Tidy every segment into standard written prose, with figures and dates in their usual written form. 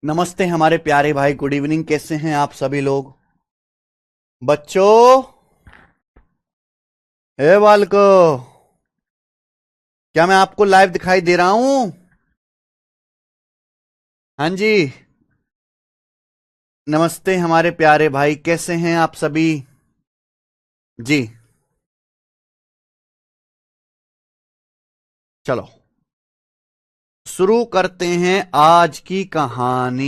नमस्ते हमारे प्यारे भाई, गुड इवनिंग। कैसे हैं आप सभी लोग? बच्चों, हे बालको, क्या मैं आपको लाइव दिखाई दे रहा हूं? हाँ जी। नमस्ते हमारे प्यारे भाई, कैसे हैं आप सभी? जी। चलो शुरू करते हैं आज की कहानी।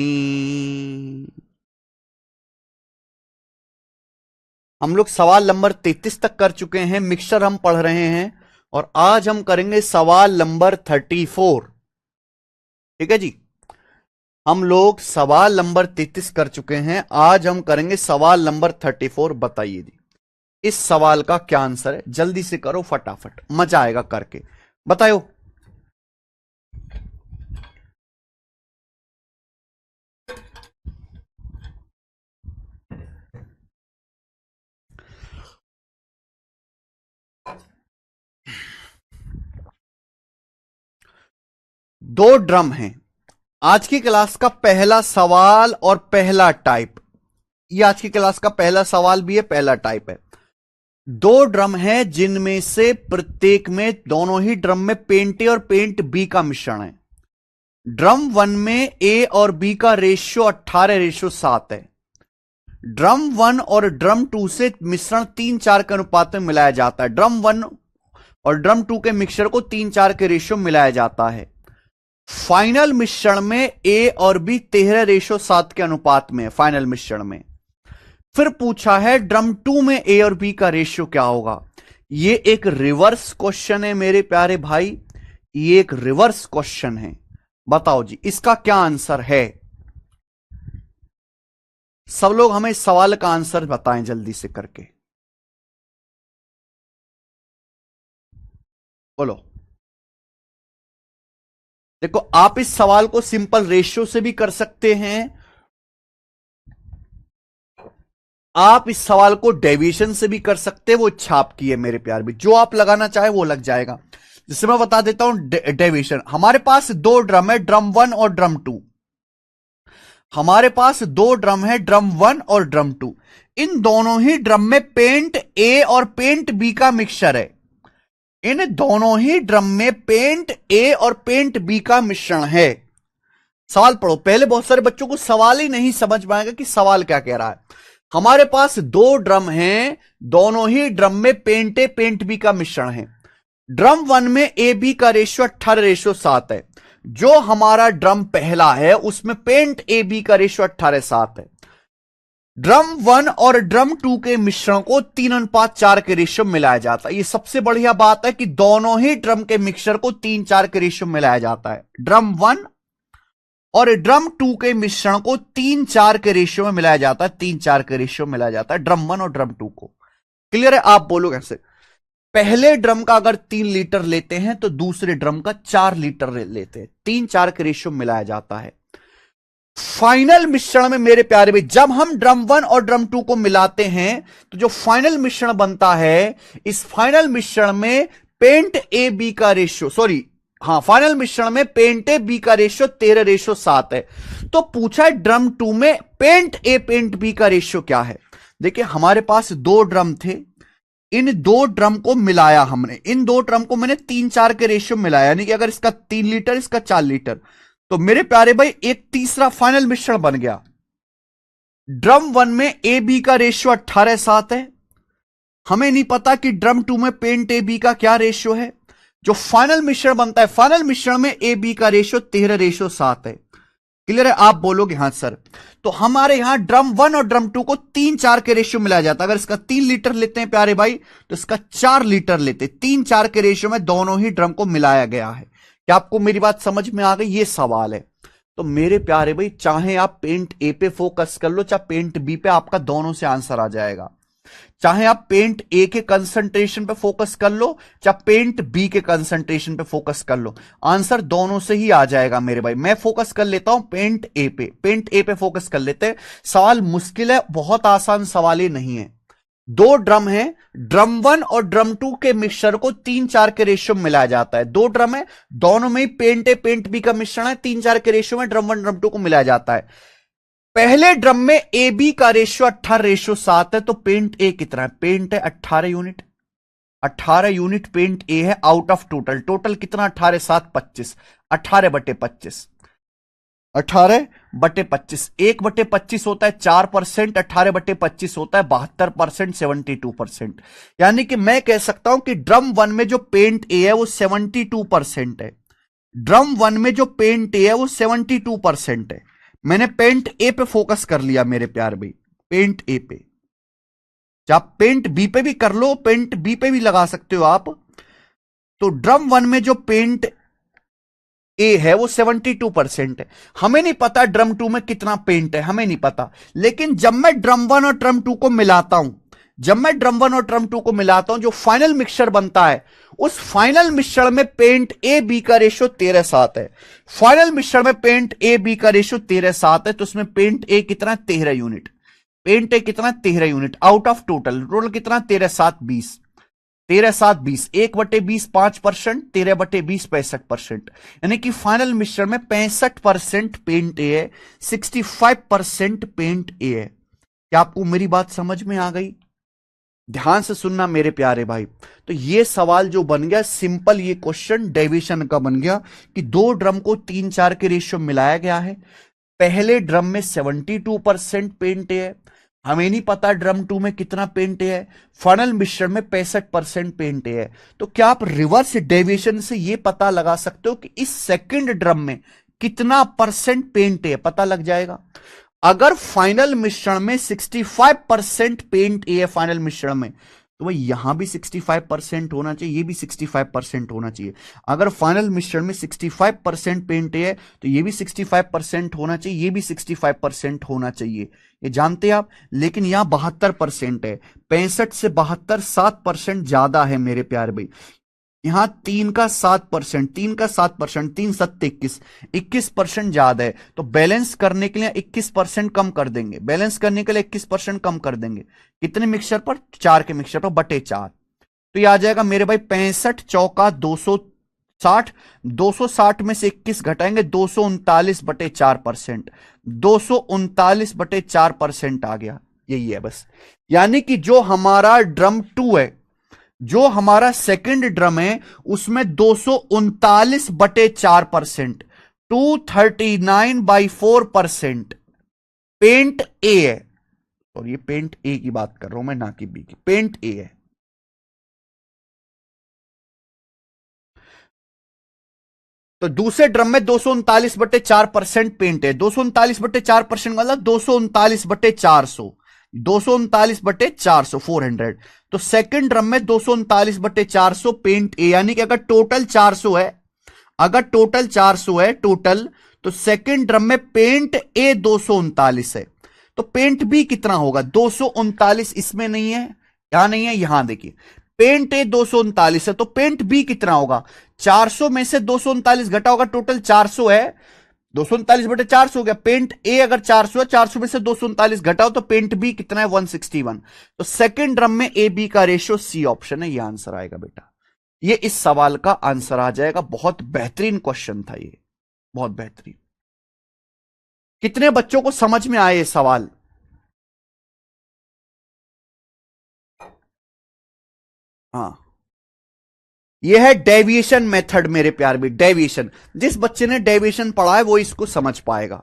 हम लोग सवाल नंबर 33 तक कर चुके हैं, मिक्सचर हम पढ़ रहे हैं और आज हम करेंगे सवाल नंबर 34। ठीक है जी। हम लोग सवाल नंबर 33 कर चुके हैं, आज हम करेंगे सवाल नंबर 34। बताइए जी, इस सवाल का क्या आंसर है? जल्दी से करो, फटाफट, मजा आएगा करके। बताओ। दो ड्रम हैं। आज की क्लास का पहला सवाल और पहला टाइप, ये आज की क्लास का पहला सवाल भी है, पहला टाइप है। दो ड्रम है जिनमें से प्रत्येक में, दोनों ही ड्रम में पेंट ए और पेंट बी का मिश्रण है। ड्रम वन में ए और बी का रेशियो 18:7 है। ड्रम वन और ड्रम टू से मिश्रण 3:4 के अनुपात में मिलाया जाता है। ड्रम वन और ड्रम टू के मिक्सचर को 3:4 के रेशियो में मिलाया जाता है। फाइनल मिश्रण में ए और बी 13:7 के अनुपात में है, फाइनल मिश्रण में। फिर पूछा है ड्रम टू में ए और बी का रेशियो क्या होगा। ये एक रिवर्स क्वेश्चन है मेरे प्यारे भाई, ये एक रिवर्स क्वेश्चन है। बताओ जी, इसका क्या आंसर है? सब लोग हमें इस सवाल का आंसर बताएं जल्दी से करके। बोलो। देखो, आप इस सवाल को सिंपल रेशियो से भी कर सकते हैं, आप इस सवाल को डेविएशन से भी कर सकते हैं, वो इच्छा आपकी है मेरे प्यार भी, जो आप लगाना चाहे वो लग जाएगा। जिससे मैं बता देता हूं डेविएशन। हमारे पास दो ड्रम है, ड्रम वन और ड्रम टू। हमारे पास दो ड्रम है, ड्रम वन और ड्रम टू। इन दोनों ही ड्रम में पेंट ए और पेंट बी का मिक्सचर है। इन दोनों ही ड्रम में पेंट ए और पेंट बी का मिश्रण है। सवाल पढ़ो। पहले बहुत सारे बच्चों को सवाल ही नहीं समझ पाएगा कि सवाल क्या कह रहा है। हमारे पास दो ड्रम हैं, दोनों ही ड्रम में पेंट ए पेंट बी का मिश्रण है। ड्रम वन में ए बी का रेशियो 18:7 है। जो हमारा ड्रम पहला है उसमें पेंट ए बी का रेशियो 18:7 है। ड्रम वन और ड्रम टू के मिश्रण को 3:4 के रेशियो में मिलाया जाता है। ये सबसे बढ़िया बात है कि दोनों ही ड्रम के मिक्सचर को 3:4 के रेशियो में मिलाया जाता है। ड्रम वन और ड्रम टू के मिश्रण को 3:4 के रेशियो में मिलाया जाता है, 3:4 के रेशियो में मिलाया जाता है ड्रम वन और ड्रम टू को। क्लियर है? आप बोलो कैसे। पहले ड्रम का अगर 3 लीटर लेते हैं तो दूसरे ड्रम का 4 लीटर लेते हैं, 3:4 के रेशियो में मिलाया जाता है। फाइनल मिश्रण में मेरे प्यारे भाई, जब हम ड्रम वन और ड्रम टू को मिलाते हैं तो जो फाइनल मिश्रण बनता है, इस फाइनल मिश्रण में पेंट ए बी का रेशियो, सॉरी हां, फाइनल मिश्रण में पेंट ए बी का रेशियो 13:7 है। तो पूछा है ड्रम टू में पेंट ए पेंट बी का रेशियो क्या है। देखिए, हमारे पास दो ड्रम थे, इन दो ड्रम को मिलाया हमने, इन दो ड्रम को मैंने 3:4 के रेशियो में मिलाया, यानी कि अगर इसका 3 लीटर इसका 4 लीटर, तो मेरे प्यारे भाई एक तीसरा फाइनल मिश्रण बन गया। ड्रम वन में ए बी का रेशियो 18:7 है। हमें नहीं पता कि ड्रम टू में पेंट ए बी का क्या रेशियो है। जो फाइनल मिश्रण बनता है, फाइनल मिश्रण में ए बी का रेशियो 13:7 है। क्लियर है? आप बोलोगे हाँ सर। तो हमारे यहां ड्रम वन और ड्रम टू को 3:4 के रेशियो मिलाया जाता है। अगर इसका 3 लीटर लेते हैं प्यारे भाई, तो इसका 4 लीटर लेते, 3:4 के रेशियो में दोनों ही ड्रम को मिलाया गया है। क्या आपको मेरी बात समझ में आ गई? ये सवाल है। तो मेरे प्यारे भाई, चाहे आप पेंट ए पे फोकस कर लो चाहे पेंट बी पे, आपका दोनों से आंसर आ जाएगा। चाहे आप पेंट ए के कंसंट्रेशन पे फोकस कर लो चाहे पेंट बी के कंसंट्रेशन पे फोकस कर लो, आंसर दोनों से ही आ जाएगा मेरे भाई। मैं फोकस कर लेता हूं पेंट ए पे, पेंट ए पे फोकस कर लेते हैं। सवाल मुश्किल है, बहुत आसान सवाल ही नहीं है। दो ड्रम है, ड्रम 1 और ड्रम 2 के मिक्सचर को 3-4 के रेशियो में मिलाया जाता है। दो ड्रम है, दोनों में ही पेंट ए पेंट बी का मिश्रण है, 3-4 के रेशियो में ड्रम 1 ड्रम 2 को मिलाया जाता है। पहले ड्रम में ए बी का रेशियो 18:7 है, तो पेंट ए कितना है? पेंट है 18 यूनिट, 18 यूनिट पेंट ए है आउट ऑफ टोटल। टोटल कितना? 18/7 25, 18/25, 18/25, 1/25 होता है 4%, 18/25 होता है 72%, 72%। यानी कि मैं कह सकता हूं कि ड्रम 1 में जो पेंट ए है वो 72% है। ड्रम 1 में जो पेंट ए है वो 72% है। मैंने पेंट ए पे फोकस कर लिया मेरे प्यार भाई, पेंट ए पे। आप पेंट बी पे भी कर लो, पेंट बी पे भी लगा सकते हो आप। तो ड्रम 1 में जो पेंट ए है वो 72% है। हमें नहीं पता ड्रम 2 में कितना पेंट है, हमें नहीं पता। लेकिन जब मैं ड्रम 1 और ड्रम 2 को मिलाता हूं, जब मैं ड्रम 1 और ड्रम 2 को मिलाता हूं, जो फाइनल मिक्सचर बनता है, उस फाइनल मिश्रण में पेंट ए बी का रेशियो 13:7 है। फाइनल मिश्रण में पेंट ए बी का रेशियो 13:7 है, तो उसमें पेंट ए कितना? 13 यूनिट। पेंट ए कितना? 13 unit out of total. Total कितना? 13/7 20, 13/7 20, 1/20 5%, 13/20 65%। यानी कि फाइनल मिश्रण में 65% पेंट ए है, 65% पेंट ए है। क्या आपको मेरी बात समझ में आ गई? ध्यान से सुनना मेरे प्यारे भाई। तो ये सवाल जो बन गया सिंपल, ये क्वेश्चन डेविएशन का बन गया कि दो ड्रम को 3-4 के रेशियो मिलाया गया है। पहले ड्रम में 72% पेंट है, हमें नहीं पता ड्रम 2 में कितना पेंट है। फाइनल मिश्रण में 65% पेंट है। तो क्या आप रिवर्स डेविएशन से यह पता लगा सकते हो कि इस सेकंड ड्रम में कितना परसेंट पेंट है? पता लग जाएगा। अगर फाइनल मिश्रण में 65% पेंट ए है फाइनल मिश्रण में, तो भाई यहां भी 65% होना चाहिए, ये भी 65% होना चाहिए। अगर फाइनल मिश्रण में 65% पेंट ए है, तो ये भी 65% होना चाहिए, ये भी 65% होना चाहिए। ये जानते हैं आप। लेकिन यहां 72% है, 65 से 72 7% ज्यादा है मेरे प्यारे भाई। यहां 3 का 7%, 3 का 7%, 3 7 21, 21% ज्यादा है। तो बैलेंस करने के लिए 21% कम कर देंगे, बैलेंस करने के लिए 21% कम कर देंगे। कितने मिक्सचर पर? 4 के मिक्सचर पर बटे 4। तो ये आ जाएगा मेरे भाई 65 चौका 260, 260 में से 21 घटाएंगे, 239/4%, 239/4% आ गया। यही है बस। यानी कि जो हमारा ड्रम 2 है, जो हमारा सेकंड ड्रम है, उसमें 239/4%, 239/4% पेंट ए है। और ये पेंट ए की बात कर रहा हूं मैं, ना कि बी की। पेंट ए है। तो दूसरे ड्रम में 239/4% पेंट है। 239/4% मतलब 239/400, 239/400 400। तो सेकंड ड्रम में 239/400 पेंट ए, यानी कि अगर टोटल 400 है, अगर टोटल 400 है टोटल, तो सेकंड ड्रम में पेंट ए 239 है। तो पेंट बी कितना होगा? 239 इसमें नहीं है, यहां नहीं है, यहां देखिए पेंट ए 239 है, तो पेंट बी कितना होगा? 400 में से 239 घटा होगा, टोटल 400 है, 239/400 हो गया। पेंट ए अगर 400 है, 400 में से 239 घटाओ, तो पेंट बी कितना है? 161। तो सेकंड ड्रम में ए बी का रेशियो सी ऑप्शन है, ये आंसर आएगा बेटा। ये इस सवाल का आंसर आ जाएगा। बहुत बेहतरीन क्वेश्चन था ये, बहुत बेहतरीन। कितने बच्चों को समझ में आए ये सवाल? हाँ, ये है डेविएशन मेथड मेरे प्यार भी। डेविएशन, जिस बच्चे ने डेविएशन पढ़ा है वो इसको समझ पाएगा।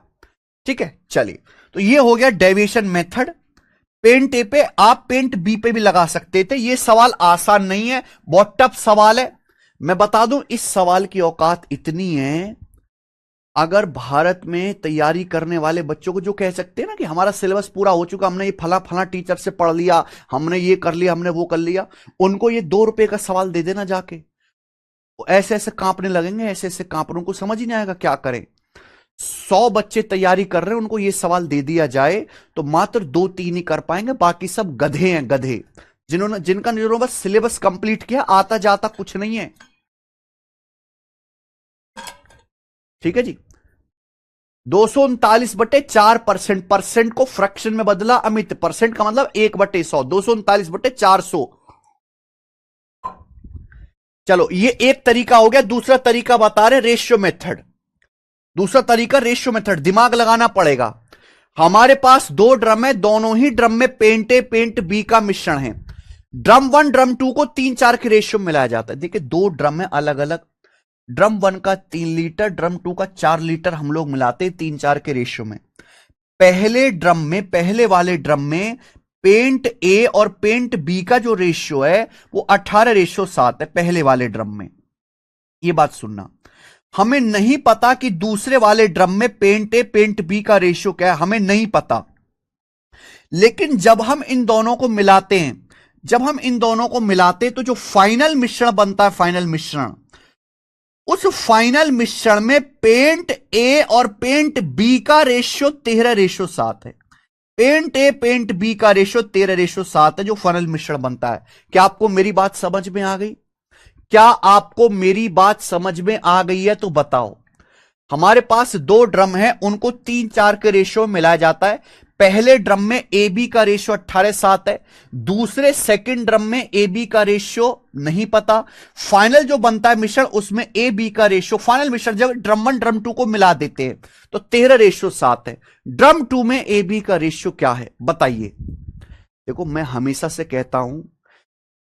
ठीक है, चलिए। तो ये हो गया डेविएशन मेथड। पेंट ए पे आप पेंट बी पे भी लगा सकते थे। ये सवाल आसान नहीं है, बहुत टफ सवाल है। मैं बता दूं, इस सवाल की औकात इतनी है, अगर भारत में तैयारी करने वाले बच्चों को जो कह सकते हैं ना कि हमारा सिलेबस पूरा हो चुका, हमने ये फला फला टीचर से पढ़ लिया, हमने ये कर लिया, हमने वो कर लिया, उनको ये 2 रुपए का सवाल दे देना जाके, ऐसे ऐसे कांपने लगेंगे, ऐसे ऐसे कांप रहे, उनको समझ ही नहीं आएगा क्या करें। 100 बच्चे तैयारी कर रहे हैं, उनको ये सवाल दे दिया जाए तो मात्र 2-3 ही कर पाएंगे, बाकी सब गधे हैं, गधे। जिन्होंने बस सिलेबस कंप्लीट किया, आता जाता कुछ नहीं है। ठीक है जी। 239/4%, परसेंट को फ्रैक्शन में बदला अमित, परसेंट का मतलब 1/100, 239/400। चलो ये एक तरीका हो गया। दूसरा तरीका बता रहे रेशियो मेथड। दूसरा तरीका रेशियो मेथड, दिमाग लगाना पड़ेगा। हमारे पास दो ड्रम है, दोनों ही ड्रम में पेंट ए पेंट बी का मिश्रण है। ड्रम 1 ड्रम 2 को 3-4 के रेशियो में मिलाया जाता है। देखिए दो ड्रम है अलग अलग, ड्रम 1 का 3 लीटर, ड्रम 2 का 4 लीटर हम लोग मिलाते हैं 3-4 के रेशियो में। पहले ड्रम में, पहले वाले ड्रम में पेंट ए और पेंट बी का जो रेशियो है वो 18:7 है पहले वाले ड्रम में। ये बात सुनना, हमें नहीं पता कि दूसरे वाले ड्रम में पेंट ए पेंट बी का रेशियो क्या है, हमें नहीं पता। लेकिन जब हम इन दोनों को मिलाते हैं, जब हम इन दोनों को मिलाते हैं तो जो फाइनल मिश्रण बनता है, फाइनल मिश्रण, उस फाइनल मिश्रण में पेंट ए और पेंट बी का रेशियो 13:7 है। पेंट ए पेंट बी का रेशियो 13:7 है जो फाइनल मिश्रण बनता है। क्या आपको मेरी बात समझ में आ गई? क्या आपको मेरी बात समझ में आ गई है तो बताओ। हमारे पास दो ड्रम है, उनको 3-4 के रेशियो में मिलाया जाता है। पहले ड्रम में ए बी का रेशियो 18:7 है, दूसरे सेकंड ड्रम में ए बी का रेशियो नहीं पता। फाइनल जो बनता है मिश्रण उसमें ए बी का रेशियो, फाइनल मिश्रण जब ड्रम 1 ड्रम 2 को मिला देते हैं तो 13:7 है। ड्रम 2 में ए बी का रेशियो क्या है बताइए। देखो मैं हमेशा से कहता हूं,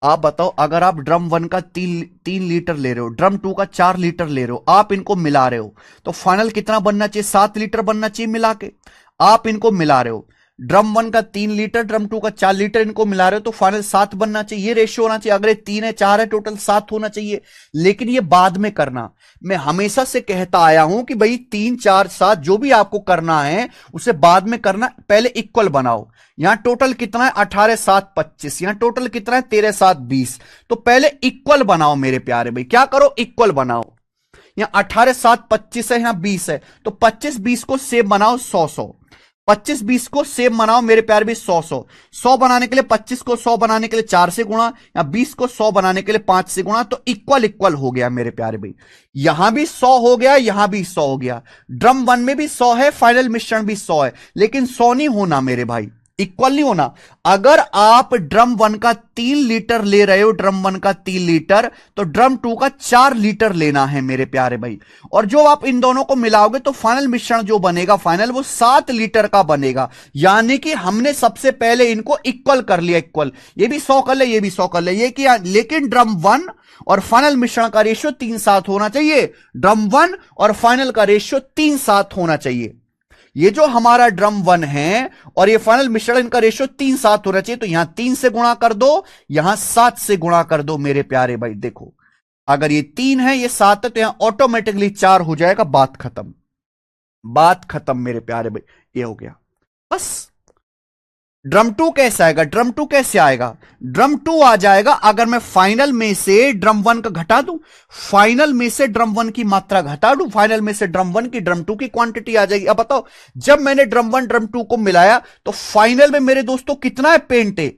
आप बताओ, अगर आप ड्रम 1 का 3 लीटर ले रहे हो, ड्रम 2 का 4 लीटर ले रहे हो, आप इनको मिला रहे हो तो फाइनल कितना बनना चाहिए? 7 लीटर बनना चाहिए मिला के। आप इनको मिला रहे हो, ड्रम 1 का 3 लीटर, ड्रम 2 का 4 लीटर, इनको मिला रहे हो तो फाइनल 7 बनना चाहिए। ये रेशियो होना चाहिए। अगर 3 है 4 है टोटल 7 होना चाहिए। लेकिन ये बाद में करना। मैं हमेशा से कहता आया हूं कि भाई 3 4 7 जो भी आपको करना है उसे बाद में करना, पहले इक्वल बनाओ। यहां टोटल कितना है? 18 7 25। यहां टोटल कितना है? 13 7 20। तो पहले इक्वल बनाओ मेरे प्यारे भाई। क्या करो? इक्वल बनाओ। यहां 18 7 25 है, यहां 20 है, तो 25 20 को सेम बनाओ 100 100। 25 20 को सेम बनाओ मेरे प्यारे भी 100 100। 100 बनाने के लिए 25 को 100 बनाने के लिए 4 से गुणा, या 20 को 100 बनाने के लिए 5 से गुणा, तो इक्वल इक्वल हो गया मेरे प्यारे भाई। यहां भी 100 हो गया, यहां भी 100 हो गया। ड्रम 1 में भी 100 है, फाइनल मिश्रण भी 100 है, लेकिन 100 नहीं होना मेरे भाई, इक्वल नहीं होना। अगर आप ड्रम 1 का 3 लीटर ले रहे हो, ड्रम 1 का 3 लीटर, तो ड्रम 2 का 4 लीटर लेना है मेरे प्यारे भाई। और जो आप इन दोनों को मिलाओगे तो फाइनल मिश्रण जो बनेगा फाइनल, वो 7 लीटर का बनेगा। यानी कि हमने सबसे पहले इनको इक्वल कर लिया, इक्वल। ये भी 100 कर ले, ये भी 100 कर ले, ये किया। लेकिन ड्रम 1 और फाइनल मिश्रण का रेशियो 3-7 होना चाहिए। ड्रम 1 और फाइनल का रेशियो 3-7 होना चाहिए। ये जो हमारा ड्रम 1 है और ये फाइनल मिश्रण, इनका रेशियो 3-7 होना चाहिए। तो यहां 3 से गुणा कर दो, यहां 7 से गुणा कर दो मेरे प्यारे भाई। देखो अगर ये 3 है, ये 7 है, तो यहां ऑटोमेटिकली 4 हो जाएगा। बात खत्म, बात खत्म मेरे प्यारे भाई। ये हो गया बस। ड्रम 2 कैसे आएगा? ड्रम 2 कैसे आएगा? ड्रम 2 आ जाएगा अगर मैं फाइनल में से ड्रम 1 का घटा दूं, फाइनल में से ड्रम 1 की मात्रा घटा दूं, फाइनल में से ड्रम 1 की ड्रम 2 की क्वांटिटी आ जाएगी। अब बताओ, जब मैंने ड्रम 1 ड्रम 2 को मिलाया तो फाइनल में मेरे दोस्तों कितना है पेंट है?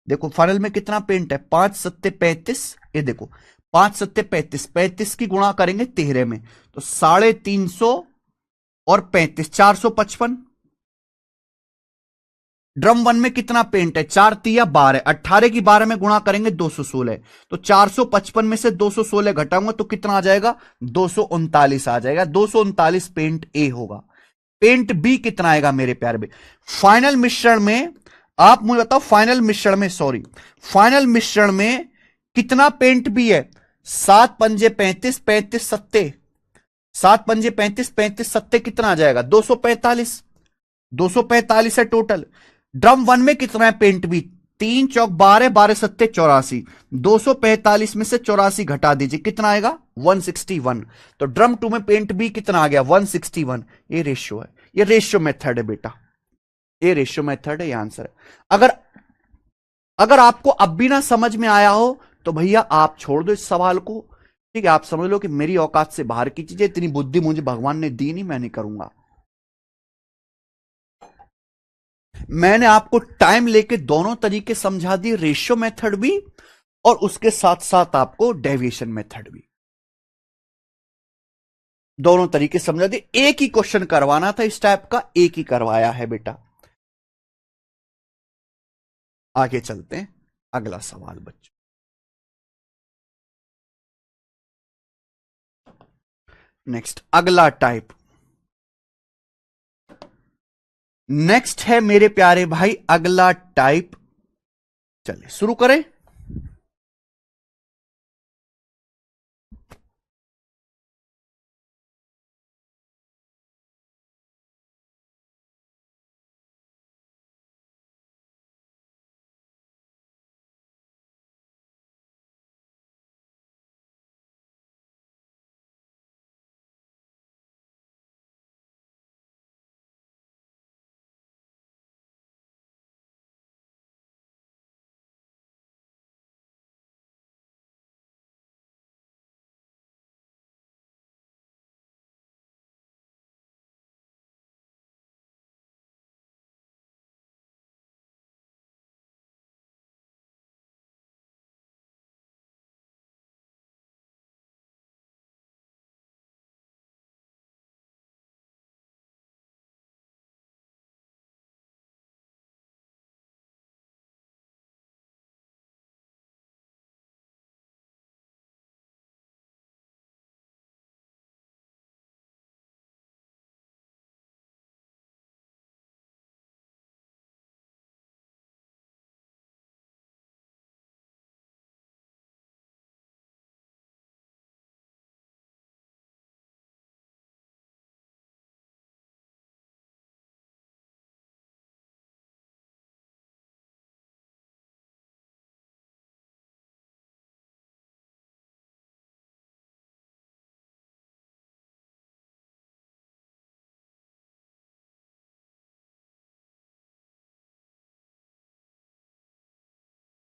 देखो फाइनल में कितना पेंट है? 5 7 35। ये देखो 5 7 35, 35 की गुणा करेंगे 13 में तो 350 और 35 455। ड्रम 1 में कितना पेंट है? 4 तिया 12, 18 की 12 में गुणा करेंगे 216, तो 455 में से 216 घटाऊंगा तो कितना आ जाएगा? 239 आ जाएगा। 239 पेंट ए होगा। पेंट बी कितना आएगा मेरे प्यारे भाई? फाइनल मिश्रण में आप मुझे बताओ, फाइनल मिश्रण में, सॉरी, फाइनल मिश्रण में कितना पेंट बी है? 7 पंजे 35, 35 सत्ते, 7 पंजे 35, 35 सत्ते कितना आ जाएगा? 245। 245 है टोटल। ड्रम 1 में कितना है पेंट बी? 3 चौक 12, 12 सत्ते 84। 245 में से 84 घटा दीजिए, कितना आएगा? 161। तो ड्रम 2 में पेंट बी कितना आ गया? 161। ये रेशियो है, ये रेशियो मेथड है बेटा, ये रेशियो मेथड है, ये आंसर है। अगर आपको अब भी ना समझ में आया हो तो भैया आप छोड़ दो इस सवाल को, ठीक है? आप समझ लो कि मेरी औकात से बाहर की चीजें, इतनी बुद्धि मुझे भगवान ने दी नहीं, मैं नहीं करूंगा। मैंने आपको टाइम लेके दोनों तरीके समझा दिए, रेशियो मेथड भी और उसके साथ साथ आपको डेविएशन मेथड भी। दोनों तरीके समझा दिए। एक ही क्वेश्चन करवाना था इस टाइप का, एक ही करवाया है बेटा। आगे चलते हैं, अगला सवाल बच्चों। नेक्स्ट अगला टाइप, नेक्स्ट है मेरे प्यारे भाई अगला टाइप। चलिए शुरू करें।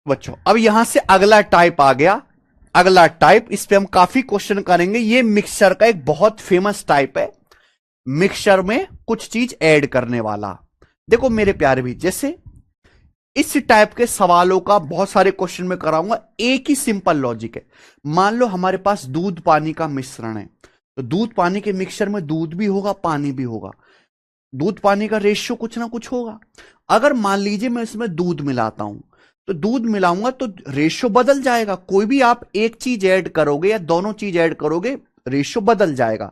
बच्चों अब यहां से अगला टाइप आ गया। अगला टाइप, इस पे हम काफी क्वेश्चन करेंगे। ये मिक्सचर का एक बहुत फेमस टाइप है, मिक्सचर में कुछ चीज ऐड करने वाला। देखो मेरे प्यारे भी, जैसे इस टाइप के सवालों का बहुत सारे क्वेश्चन में कराऊंगा। एक ही सिंपल लॉजिक है। मान लो हमारे पास दूध पानी का मिश्रण है, तो दूध पानी के मिक्सचर में दूध भी होगा पानी भी होगा, दूध पानी का रेशियो कुछ ना कुछ होगा। अगर मान लीजिए मैं इसमें दूध मिलाता हूं, तो दूध मिलाऊंगा तो रेशियो बदल जाएगा। कोई भी आप एक चीज ऐड करोगे या दोनों चीज ऐड करोगे, रेशियो बदल जाएगा।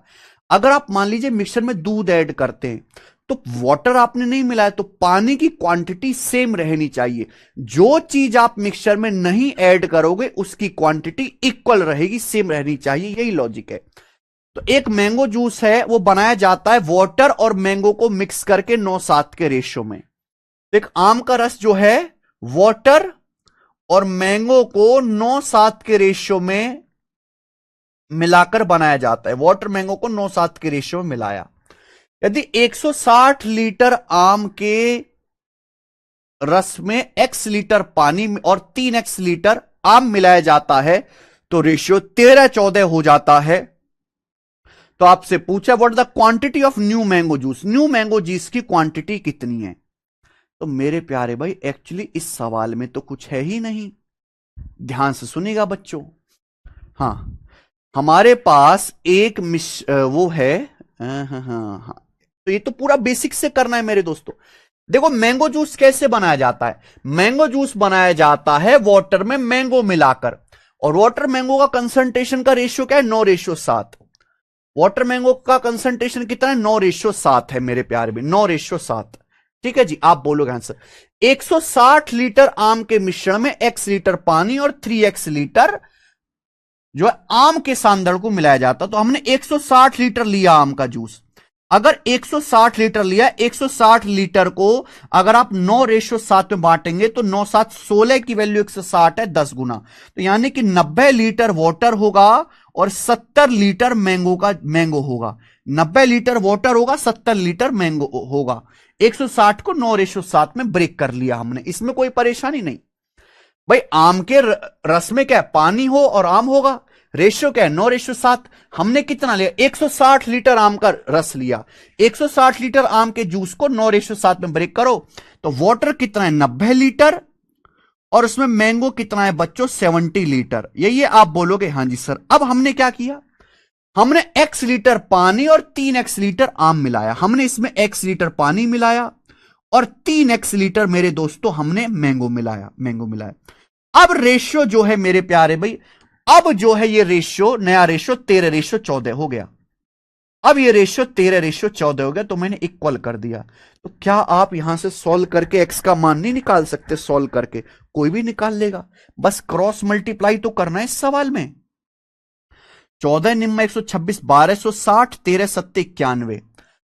अगर आप मान लीजिए मिक्सर में दूध ऐड करते हैं, तो वाटर आपने नहीं मिलाया, तो पानी की क्वांटिटी सेम रहनी चाहिए। जो चीज आप मिक्सचर में नहीं ऐड करोगे उसकी क्वांटिटी इक्वल रहेगी, सेम रहनी चाहिए। यही लॉजिक है। तो एक मैंगो जूस है, वो बनाया जाता है वाटर और मैंगो को मिक्स करके 9:7 के रेशियो में। एक आम का रस जो है वाटर और मैंगो को 9:7 के रेशियो में मिलाकर बनाया जाता है। वाटर मैंगो को 9:7 के रेशियो में मिलाया। यदि 160 लीटर आम के रस में x लीटर पानी और 3x लीटर आम मिलाया जाता है, तो रेशियो 13:14 हो जाता है। तो आपसे पूछा what the quantity of new mango juice, new mango juice की क्वांटिटी कितनी है। तो मेरे प्यारे भाई एक्चुअली इस सवाल में तो कुछ है ही नहीं। ध्यान से सुनिएगा बच्चों। हाँ, हमारे पास एक वो है। हाँ हाँ हाँ, तो ये तो पूरा बेसिक से करना है मेरे दोस्तों। देखो मैंगो जूस कैसे बनाया जाता है। मैंगो जूस बनाया जाता है वाटर में मैंगो मिलाकर, और वाटर मैंगो का कंसंट्रेशन का रेशियो क्या है, 9:7। वाटर मैंगो का कंसंट्रेशन कितना है, 9:7 है मेरे प्यारे भी, 9:7। ठीक है जी, आप बोलोगे आंसर। 160 लीटर आम के मिश्रण में x लीटर पानी और 3x लीटर जो है आम के सांदड़ को मिलाया जाता। तो हमने 160 लीटर लिया आम का जूस। अगर 160 लीटर लिया, 160 लीटर को अगर आप 9:7 में बांटेंगे तो 9:7 16 की वैल्यू 160 है, 10 गुना। तो यानी कि 90 लीटर वाटर होगा और 70 लीटर मैंगो होगा। 90 लीटर वाटर होगा, 70 लीटर मैंगो होगा। 160 को 9:7 में ब्रेक कर लिया हमने, इसमें कोई परेशानी नहीं। भाई आम के रस में क्या है, पानी हो और आम होगा। रेशियो क्या है, 9:7। हमने कितना लिया, 160 लीटर आम का रस लिया। 160 लीटर आम के जूस को 9:7 में ब्रेक करो, तो वाटर कितना है, 90 लीटर, और उसमें मैंगो कितना है बच्चों, 70 लीटर। यही है, आप बोलोगे हाँ जी सर। अब हमने क्या किया, हमने x लीटर पानी और 3x लीटर आम मिलाया, हमने इसमें x लीटर पानी मिलाया और 3x लीटर मेरे दोस्तों हमने मैंगो मिलाया। अब रेशियो जो है मेरे प्यारे भाई, अब जो है ये रेशियो, नया रेशियो 13:14 हो गया। अब ये रेशियो 13:14 हो गया, तो मैंने इक्वल कर दिया। तो क्या आप यहां से सॉल्व करके x का मान नहीं निकाल सकते? सॉल्व करके कोई भी निकाल लेगा, बस क्रॉस मल्टीप्लाई तो करना है इस सवाल में। 14 निम्न 126, 1260, 13 सत्ते 91,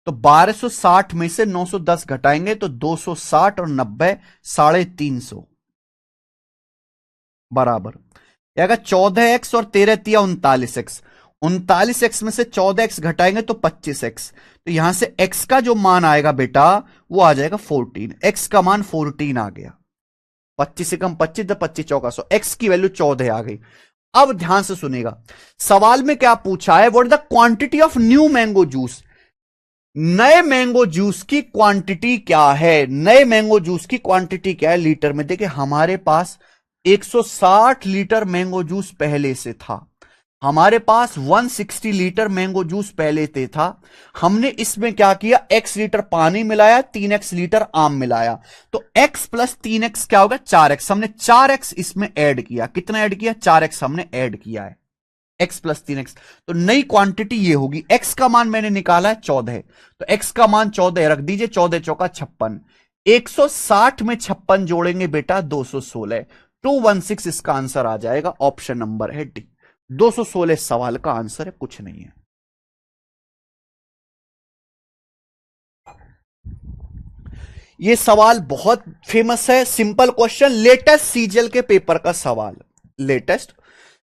तो 1260 में से 910 घटाएंगे तो 260 और 90 350 बराबर। अगर 14x और 13 तिया 39x, 39x में से 14x घटाएंगे तो 25x, तो यहां से x का जो मान आएगा बेटा वो आ जाएगा 14। x का मान 14 आ गया, 25 से कम 25, 25 चौका 100, x की वैल्यू 14 आ गई। अब ध्यान से सुनेगा, सवाल में क्या पूछा है, what is the quantity of new mango juice. नए मैंगो जूस की क्वांटिटी क्या है, नए मैंगो जूस की क्वांटिटी क्या है लीटर में। देखिए हमारे पास 160 लीटर मैंगो जूस पहले से था, हमारे पास 160 लीटर मैंगो जूस पहले से था। हमने इसमें क्या किया, x लीटर पानी मिलाया, 3x लीटर आम मिलाया, तो x प्लस 3x क्या होगा 4x। हमने 4x इसमें ऐड किया, कितना ऐड किया 4x हमने ऐड किया है, x प्लस 3x। तो नई क्वांटिटी ये होगी। x का मान मैंने निकाला है 14, तो x का मान 14 रख दीजिए, 14 चौका 56, 160 में 56 जोड़ेंगे बेटा 216, 216 इसका आंसर आ जाएगा। ऑप्शन नंबर है डी, 216 सवाल का आंसर है, कुछ नहीं है। यह सवाल बहुत फेमस है, सिंपल क्वेश्चन, लेटेस्ट सीजीएल के पेपर का सवाल, लेटेस्ट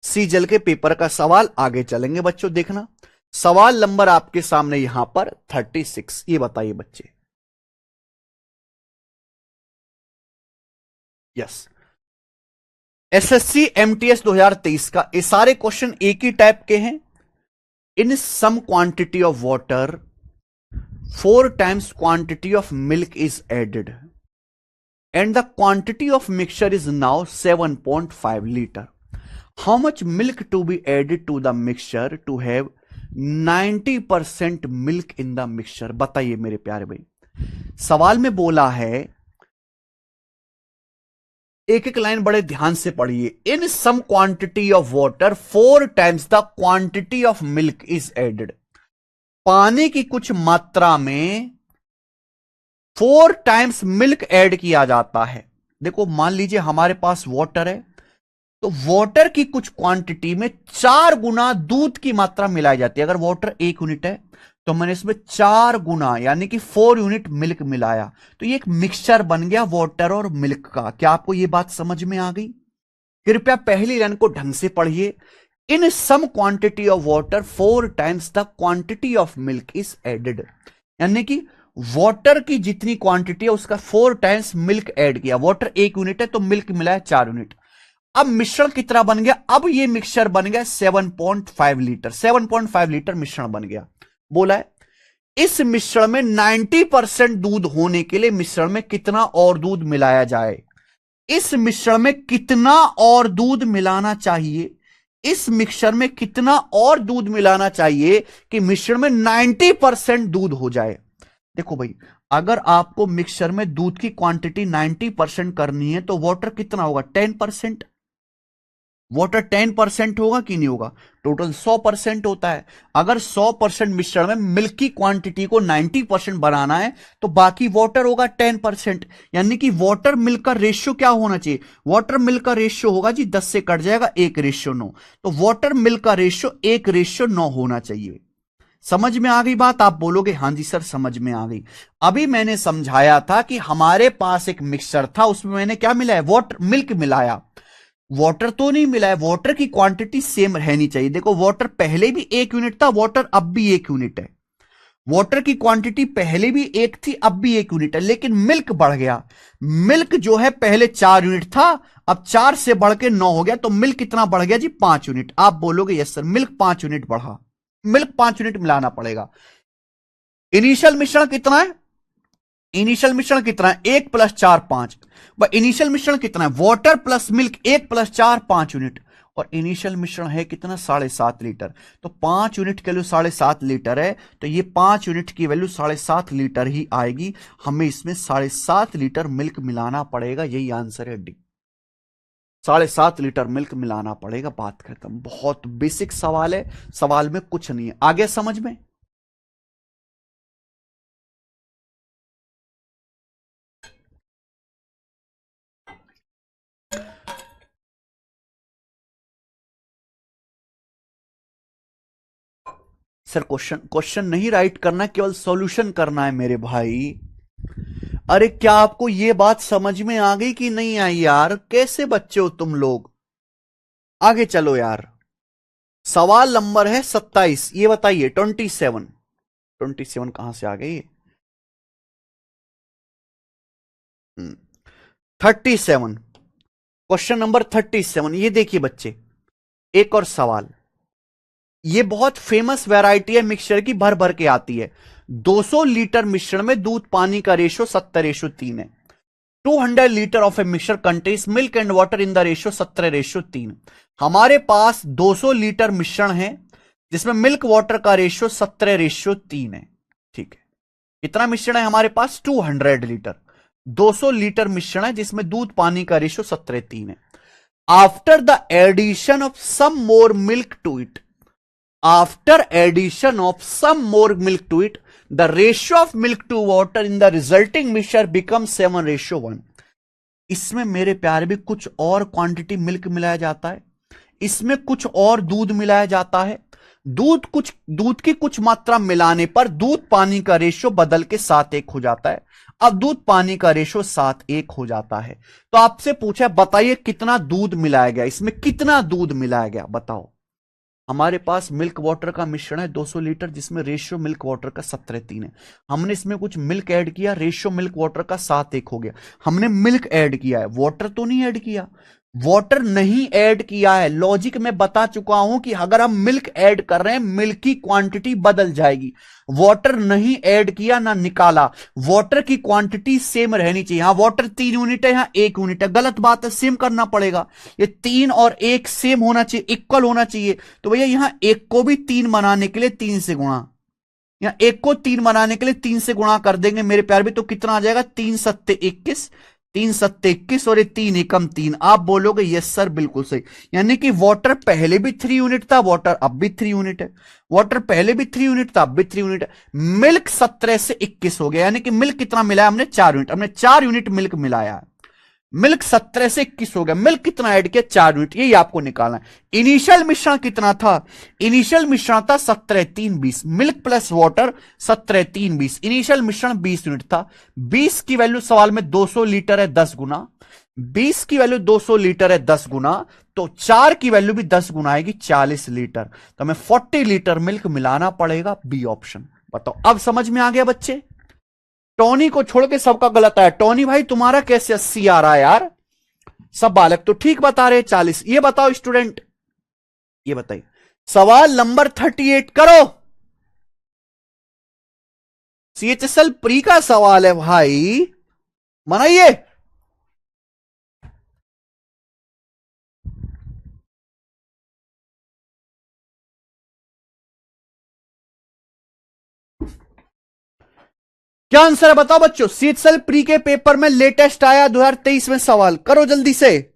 सीजीएल के पेपर का सवाल। आगे चलेंगे बच्चों, देखना सवाल नंबर आपके सामने यहां पर 36। ये बताइए बच्चे, यस एसएससी एमटीएस 2023 का ये सारे क्वेश्चन एक ही टाइप के हैं। In some quantity of water 4 times quantity of milk is added and the quantity of mixture is now 7.5 liter. How much milk to be added to the mixture to have 90% milk in the mixture? बताइए मेरे प्यारे भाई, सवाल में बोला है, एक एक लाइन बड़े ध्यान से पढ़िए। In some quantity of water 4 times the quantity of milk is added. पानी की कुछ मात्रा में 4 times मिल्क ऐड किया जाता है। देखो मान लीजिए हमारे पास वाटर है, तो वाटर की कुछ क्वांटिटी में 4 गुना दूध की मात्रा मिलाई जाती है। अगर वाटर 1 यूनिट है तो मैंने इसमें 4 गुना यानी कि 4 यूनिट मिल्क मिलाया, तो ये एक मिक्सचर बन गया वाटर और मिल्क का। क्या आपको ये बात समझ में आ गई? कृपया पहली लाइन को ढंग से पढ़िए। In some quantity of water 4 times the quantity of milk is added, यानी कि वाटर की जितनी क्वांटिटी है उसका 4 times मिल्क ऐड किया। वाटर 1 यूनिट है तो मिल्क मिलाया 4 यूनिट। अब मिश्रण कितना बन गया, अब ये मिक्सचर बन गया 7.5 लीटर, 7.5 लीटर मिश्रण बन गया। बोला है इस मिश्रण में 90% दूध होने के लिए मिश्रण में कितना और दूध मिलाया जाए। इस मिश्रण में कितना और दूध मिलाना चाहिए, इस मिक्सचर में कितना और दूध मिलाना चाहिए कि मिश्रण में 90% दूध हो जाए। देखो भाई, अगर आपको मिक्सचर में दूध की क्वांटिटी 90% करनी है तो वाटर कितना होगा 10%। वाटर 10% होगा कि नहीं होगा, टोटल 100% होता है। अगर 100% मिश्रण में मिल्क की क्वांटिटी को 90% बनाना है तो बाकी वाटर होगा 10%, यानी कि वाटर मिल्क का रेशियो क्या होना चाहिए, वाटर मिल्क का रेशियो होगा जी 10 से कट जाएगा 1:9, तो वाटर मिल्क का रेशियो 1:9 होना चाहिए। समझ में आ गई बात? आप बोलोगे हां जी सर समझ में आ गई। अभी मैंने समझाया था कि हमारे पास एक मिक्सचर था, उसमें मैंने क्या मिलाया, वाटर मिल्क मिलाया, वाटर तो नहीं मिला है। वाटर की क्वांटिटी सेम रहनी चाहिए। देखो वाटर पहले भी 1 यूनिट था, वाटर अब भी 1 यूनिट है। वाटर की क्वांटिटी पहले भी 1 थी, अब भी 1 यूनिट है, लेकिन मिल्क बढ़ गया। मिल्क जो है पहले 4 यूनिट था, अब 4 से बढ़ के 9 हो गया, तो मिल्क कितना बढ़ गया जी 5 यूनिट। आप बोलोगे यस सर मिल्क 5 यूनिट बढ़ा, मिल्क 5 यूनिट मिलाना पड़ेगा। इनिशियल मिश्रण कितना है, इनिशियल मिश्रण कितना है 1 + 4 5। इनिशियल मिश्रण कितना है, वाटर प्लस मिल्क 1 + 4 5 यूनिट, और इनिशियल मिश्रण है कितना 7.5 लीटर। तो 5 यूनिट की वैल्यू 7.5 लीटर है, तो ये 5 यूनिट की वैल्यू 7.5 लीटर ही आएगी। हमें इसमें 7.5 लीटर मिल्क मिलाना पड़ेगा, यही आंसर है डी। 7.5 लीटर मिल्क मिलाना पड़ेगा, बात खत्म। बहुत बेसिक सवाल है, सवाल में कुछ नहीं है। आगे समझ में? सर क्वेश्चन क्वेश्चन नहीं राइट करना, केवल सॉल्यूशन करना है मेरे भाई। अरे क्या आपको ये बात समझ में आ गई कि नहीं आई यार? कैसे बच्चे हो तुम लोग? आगे चलो यार। सवाल नंबर है 27, ये बताइए। 27 कहां से आ गई? 37, क्वेश्चन नंबर 37, ये देखिए बच्चे। एक और सवाल। ये बहुत फेमस वैरायटी है मिक्सचर की, भर भर के आती है। 200 लीटर मिश्रण में दूध पानी का रेशो 70:3 है। 200 litre of a mixture contains milk and water in the ratio 17:3। हमारे पास 200 लीटर मिश्रण है जिसमें मिल्क वाटर का रेशियो 17:3 है। ठीक है, कितना मिश्रण है हमारे पास? 200 लीटर। 200 लीटर मिश्रण है जिसमें दूध पानी का रेशियो 17:3 है। After the addition of some more milk to it, after addition of some more milk to it, the ratio of milk to water in the resulting mixture becomes 7:1। इसमें मेरे प्यारे भी कुछ और क्वांटिटी मिल्क मिलाया जाता है, इसमें कुछ और दूध मिलाया जाता है। दूध की कुछ मात्रा मिलाने पर दूध पानी का रेशियो बदल के 7:1 हो जाता है। अब दूध पानी का रेशियो 7:1 हो जाता है। तो आपसे पूछा, बताइए कितना दूध मिलाया गया, इसमें कितना दूध मिलाया गया बताओ। हमारे पास मिल्क वाटर का मिश्रण है 200 लीटर जिसमें रेशियो मिल्क वाटर का 17:3 है। हमने इसमें कुछ मिल्क ऐड किया, रेशियो मिल्क वाटर का 7:1 हो गया। हमने मिल्क ऐड किया है, वाटर तो नहीं ऐड किया। वाटर नहीं ऐड किया है, लॉजिक में बता चुका हूं कि अगर हम मिल्क ऐड कर रहे हैं मिल्क की क्वांटिटी बदल जाएगी। वाटर नहीं ऐड किया ना निकाला, वाटर की क्वांटिटी सेम रहनी चाहिए। यहां वाटर 3 यूनिट है, यहां 1 यूनिट है, गलत बात है, सेम करना पड़ेगा। ये 3 और 1 सेम होना चाहिए, इक्वल होना चाहिए। तो भैया यहां 1 को भी 3 बनाने के लिए 3 से गुणा, यहां 1 को 3 बनाने के लिए 3 से गुणा कर देंगे मेरे प्यार भी, तो कितना आ जाएगा? 3 सत्ते 21, 3 सत्ते 21 और ये 3 एकम 3। आप बोलोगे यस सर बिल्कुल सही। यानी कि वाटर पहले भी 3 यूनिट था, वाटर अब भी 3 यूनिट है। वाटर पहले भी 3 यूनिट था, अब भी 3 यूनिट है। मिल्क 17 से 21 हो गया, यानी कि मिल्क कितना मिलाया हमने? 4 यूनिट। हमने 4 यूनिट मिल्क मिलाया। मिल्क 17 से 21 हो गया, मिल्क कितना ऐड किया? 4 यूनिट। यही आपको निकालना है। इनिशियल मिश्रण कितना था? इनिशियल मिश्रण था 17:3:20, मिल्क प्लस वाटर 17:3:20। इनिशियल मिश्रण 20 यूनिट था। 20 की वैल्यू सवाल में 200 लीटर है 10 गुना। 20 की वैल्यू 200 लीटर है 10 गुना, तो 4 की वैल्यू भी 10 गुना आएगी, 40 लीटर। तो हमें 40 लीटर मिल्क मिलाना पड़ेगा, बी ऑप्शन। बताओ अब समझ में आ गया बच्चे? टॉनी को छोड़ के सबका गलत आया। टॉनी भाई तुम्हारा कैसे 80 आ रहा है यार? सब बालक तो ठीक बता रहे 40। ये बताओ स्टूडेंट, ये बताइए सवाल नंबर 38 करो। सीएचएसएल प्री का सवाल है भाई, मनाइए। क्या आंसर है बताओ बच्चों? सीएचएसएल प्री के पेपर में लेटेस्ट आया 2023 में, सवाल करो जल्दी से।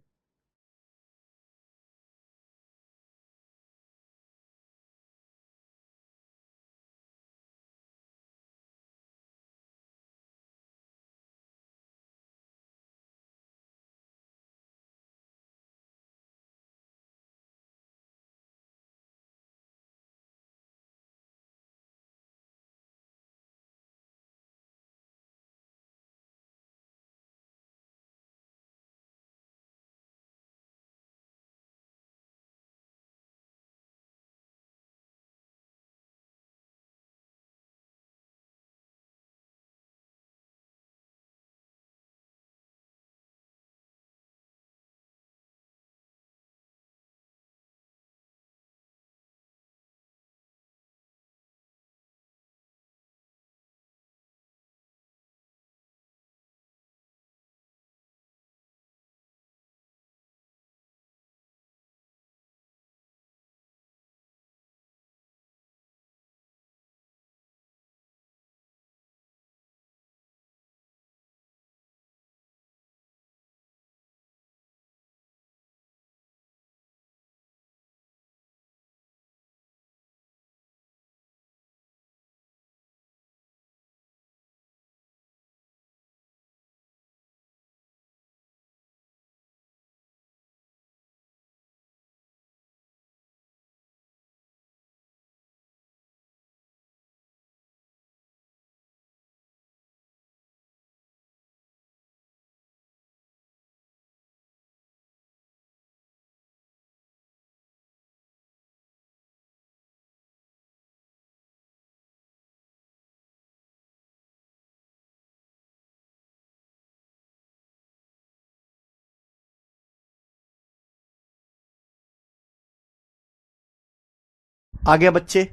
आ गया बच्चे?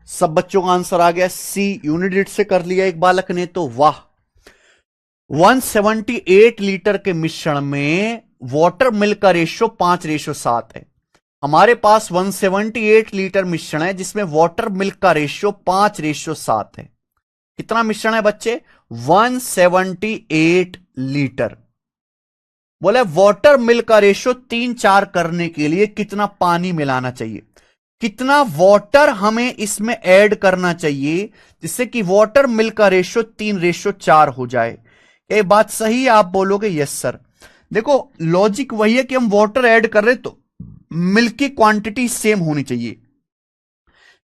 सब बच्चों का आंसर आ गया। सी यूनिट से कर लिया एक बालक ने, तो वाह। 178 लीटर के मिश्रण में वाटर मिल्क का रेशियो 5:7 है। हमारे पास 178 लीटर मिश्रण है जिसमें वाटर मिल्क का रेशियो 5:7 है। कितना मिश्रण है बच्चे? 178 लीटर। बोले वाटर मिल्क का रेशियो 3-4 करने के लिए कितना पानी मिलाना चाहिए, कितना वाटर हमें इसमें ऐड करना चाहिए जिससे कि वाटर मिल्क का रेशियो 3:4 हो जाए। ये बात सही है? आप बोलोगे यस सर। देखो लॉजिक वही है कि हम वाटर ऐड कर रहे तो मिल्क की क्वांटिटी सेम होनी चाहिए।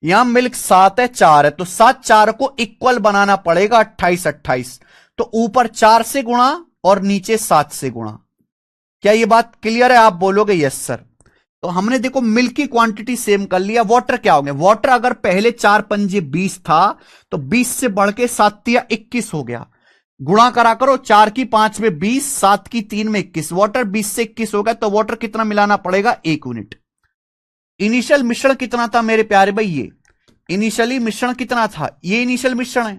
यहां मिल्क 7 है, 4 है, तो 7 4 को इक्वल बनाना पड़ेगा। 28 तो ऊपर 4 से गुणा और नीचे 7 से गुणा। क्या ये बात क्लियर है? आप बोलोगे यस सर। तो हमने देखो मिल्क की क्वांटिटी सेम कर लिया। वाटर क्या हो गया? वाटर अगर पहले 4 पंजे 20 था तो 20 से बढ़ के 7 या 21 हो गया। गुणा करा करो, 4 की 5 में 20, 7 की 3 में 21। वाटर 20 से 21 हो गया, तो वाटर कितना मिलाना पड़ेगा? 1 यूनिट। इनिशियल मिश्रण कितना था मेरे प्यारे भाई? ये इनिशियली मिश्रण कितना था? ये इनिशियल मिश्रण है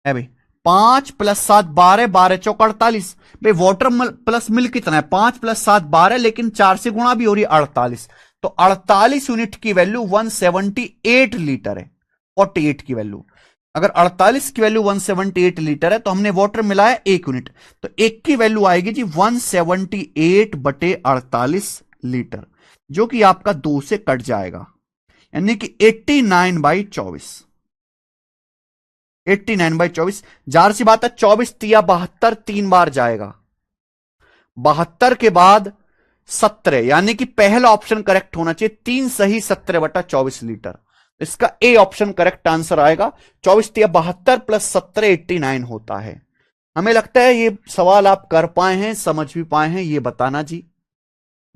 भाई। 5 + 7 12, 12 चौक 48। भाई वाटर प्लस मिल्क कितना है? 5 + 7 12, लेकिन 4 से गुणा भी हो रही है 48। तो 48 यूनिट की वैल्यू 178 लीटर है। 48 की वैल्यू, अगर 48 की वैल्यू 178 लीटर है तो हमने वाटर मिलाया 1 यूनिट, तो 1 की वैल्यू आएगी जी 178/48 लीटर, जो कि आपका 2 से कट जाएगा, यानी कि 89/24। 89/24। जार सी बात है, 24 तिया 72 3 बार जाएगा। 72 के बाद 17, यानी कि पहला ऑप्शन करेक्ट होना चाहिए। 3 सही 17/24 लीटर। इसका ए ऑप्शन करेक्ट आंसर आएगा। 24 तिया 72 + 17 89 होता है। हमें लगता है ये सवाल आप कर पाए हैं, समझ भी पाए हैं, ये बताना जी।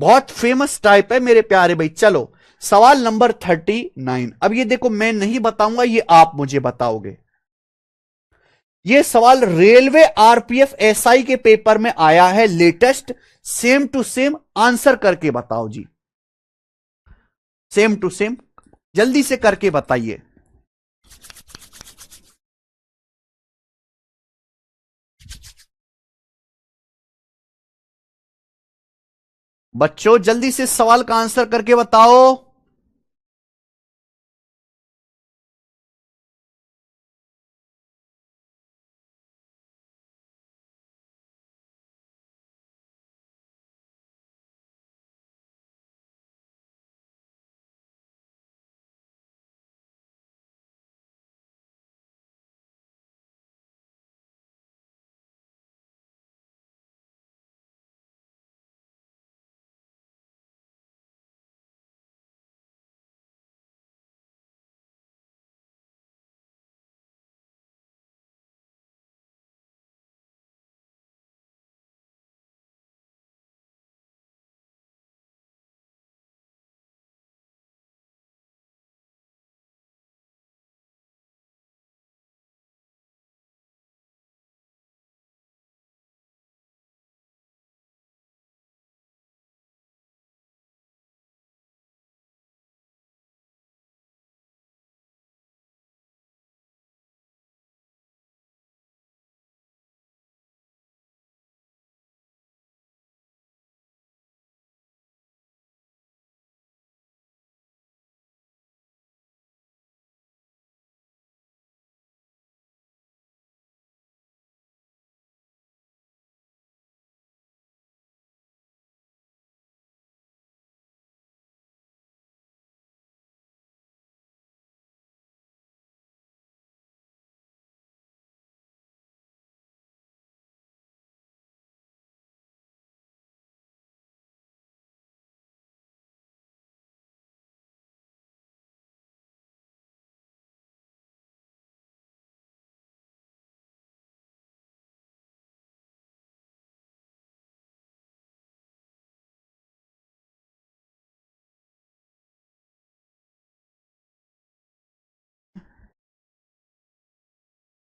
बहुत फेमस टाइप है मेरे प्यारे भाई। चलो सवाल नंबर 39। अब ये देखो, मैं नहीं बताऊंगा, ये आप मुझे बताओगे। ये सवाल रेलवे आरपीएफ एसआई के पेपर में आया है latest. Same to same answer करके बताओ जी। सेम टू सेम जल्दी से करके बताइए। बच्चों जल्दी से सवाल का आंसर करके बताओ।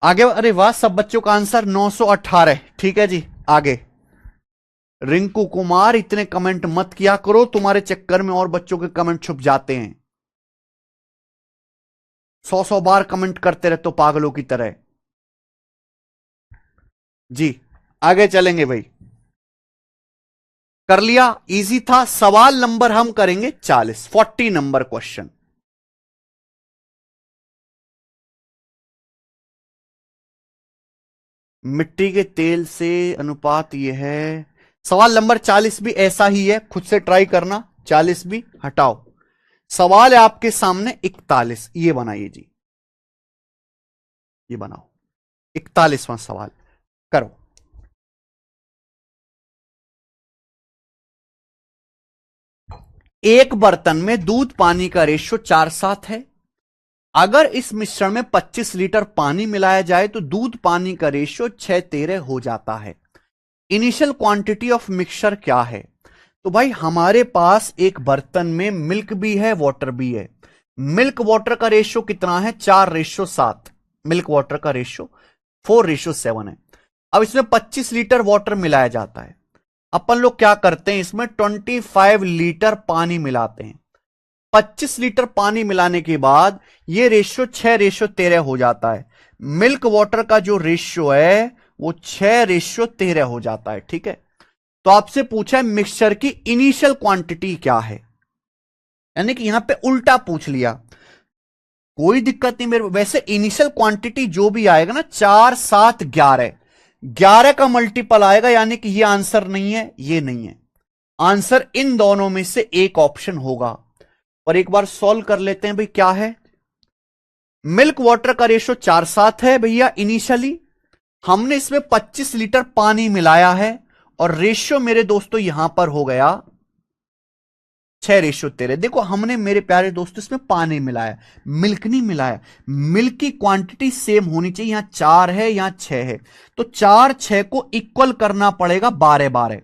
आगे, अरे वाह, सब बच्चों का आंसर 918। ठीक है जी, आगे। रिंकू कुमार, इतने कमेंट मत किया करो, तुम्हारे चक्कर में और बच्चों के कमेंट छुप जाते हैं। 100 बार कमेंट करते रहते हो पागलों की तरह। जी आगे चलेंगे भाई। कर लिया, इजी था। सवाल नंबर हम करेंगे 40 नंबर क्वेश्चन। मिट्टी के तेल से अनुपात यह है। सवाल नंबर 40 भी ऐसा ही है, खुद से ट्राई करना। 40 भी हटाओ। सवाल है आपके सामने 41, ये बनाइए जी, ये बनाओ। 41वां सवाल करो। एक बर्तन में दूध पानी का रेशियो 4:7 है। अगर इस मिश्रण में 25 लीटर पानी मिलाया जाए तो दूध पानी का रेशियो 6:13 हो जाता है। इनिशियल क्वांटिटी ऑफ मिक्सचर क्या है? तो भाई हमारे पास एक बर्तन में मिल्क भी है, वाटर भी है। मिल्क वाटर का रेशियो कितना है? 4:7। मिल्क वाटर का रेशियो 4:7 है। अब इसमें 25 लीटर वाटर मिलाया जाता है। अपन लोग क्या करते हैं, इसमें 25 लीटर पानी मिलाते हैं। 25 लीटर पानी मिलाने के बाद यह रेशियो 6:13 हो जाता है। मिल्क वाटर का जो रेशियो है वो 6:13 हो जाता है। ठीक है, तो आपसे पूछा है मिक्सचर की इनिशियल क्वांटिटी क्या है, यानी कि यहां पे उल्टा पूछ लिया। कोई दिक्कत नहीं मेरे, वैसे इनिशियल क्वांटिटी जो भी आएगा ना, 4 7 11, 11 का मल्टीपल आएगा, यानी कि ये आंसर नहीं है, ये नहीं है। आंसर इन दोनों में से एक ऑप्शन होगा। और एक बार सॉल्व कर लेते हैं भाई, क्या है। मिल्क वाटर का रेशियो 4:7 है भैया इनिशियली। हमने इसमें 25 लीटर पानी मिलाया है और रेशियो मेरे दोस्तों यहां पर हो गया 6:13। देखो हमने मेरे प्यारे दोस्तों इसमें पानी मिलाया, मिल्क नहीं मिलाया। मिल्क की क्वांटिटी सेम होनी चाहिए। यहां 4 है, यहां 6 है, तो 4 6 को इक्वल करना पड़ेगा 12 12।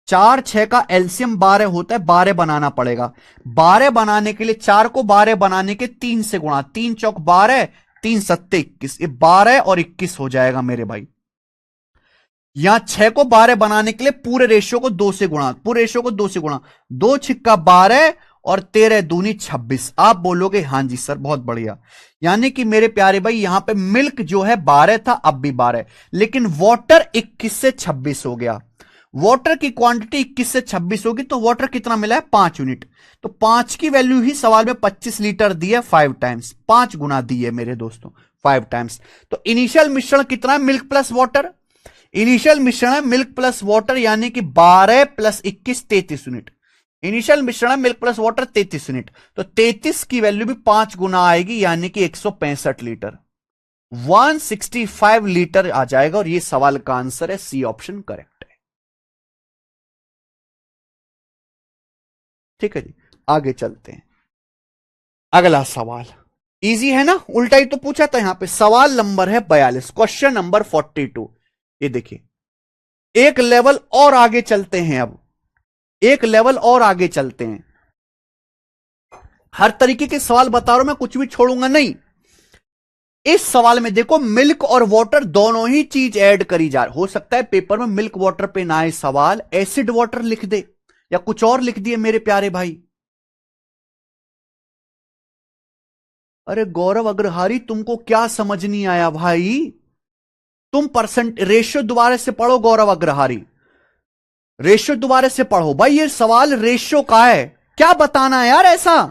4 6 का एलसीएम 12 होता है, 12 बनाना पड़ेगा। 12 बनाने के लिए 4 को 12 बनाने के 3 से गुणा, 3 चौक 12, 3 सत्ते 21, ये 12 और 21 हो जाएगा मेरे भाई। यहां 6 को 12 बनाने के लिए पूरे रेशियो को 2 से गुणा, पूरे रेशियो को 2 से गुणा, 2 छिक्का 12 और 13 दूनी 26। आप बोलोगे हां जी सर बहुत बढ़िया। यानी कि मेरे प्यारे भाई यहां पे मिल्क जो है 12 था, अब भी 12, लेकिन वाटर 21 से 26 हो गया। वाटर की क्वांटिटी 21 से 26 होगी, तो वाटर कितना मिला है? 5 यूनिट। तो 5 की वैल्यू ही सवाल में 25 लीटर दी है, 5 टाइम्स, 5 गुना दी है मेरे दोस्तों, 5 टाइम्स। तो इनिशियल मिश्रण कितना है? Milk plus water. इनिशियल मिश्रण है मिल्क प्लस वाटर, यानी कि 12 + 21 33 यूनिट। इनिशियल मिश्रण है मिल्क प्लस वाटर 33 यूनिट, तो 33 की वैल्यू भी 5 गुना आएगी, यानी कि 165 लीटर, 165 लीटर आ जाएगा। और ये सवाल का आंसर है, सी ऑप्शन करेक्ट है। ठीक है जी, आगे चलते हैं। अगला सवाल इजी है ना, उल्टा ही तो पूछा था यहां पे। सवाल नंबर है 42, क्वेश्चन नंबर 42। ये देखिए, एक लेवल और आगे चलते हैं। अब एक लेवल और आगे चलते हैं। हर तरीके के सवाल बता रहा हूं मैं, कुछ भी छोड़ूंगा नहीं। इस सवाल में देखो, मिल्क और वाटर दोनों ही चीज ऐड करी जा रही। हो सकता है पेपर में मिल्क वाटर पे ना आए सवाल, एसिड वाटर लिख दे या कुछ और लिख दिए मेरे प्यारे भाई। अरे गौरव अग्रहारी, तुमको क्या समझ नहीं आया भाई? तुम परसेंट रेशियो दोबारा से पढ़ो गौरव अग्रहारी, रेशियो दोबारा से पढ़ो भाई। ये सवाल रेशियो का है, क्या बताना है यार ऐसा।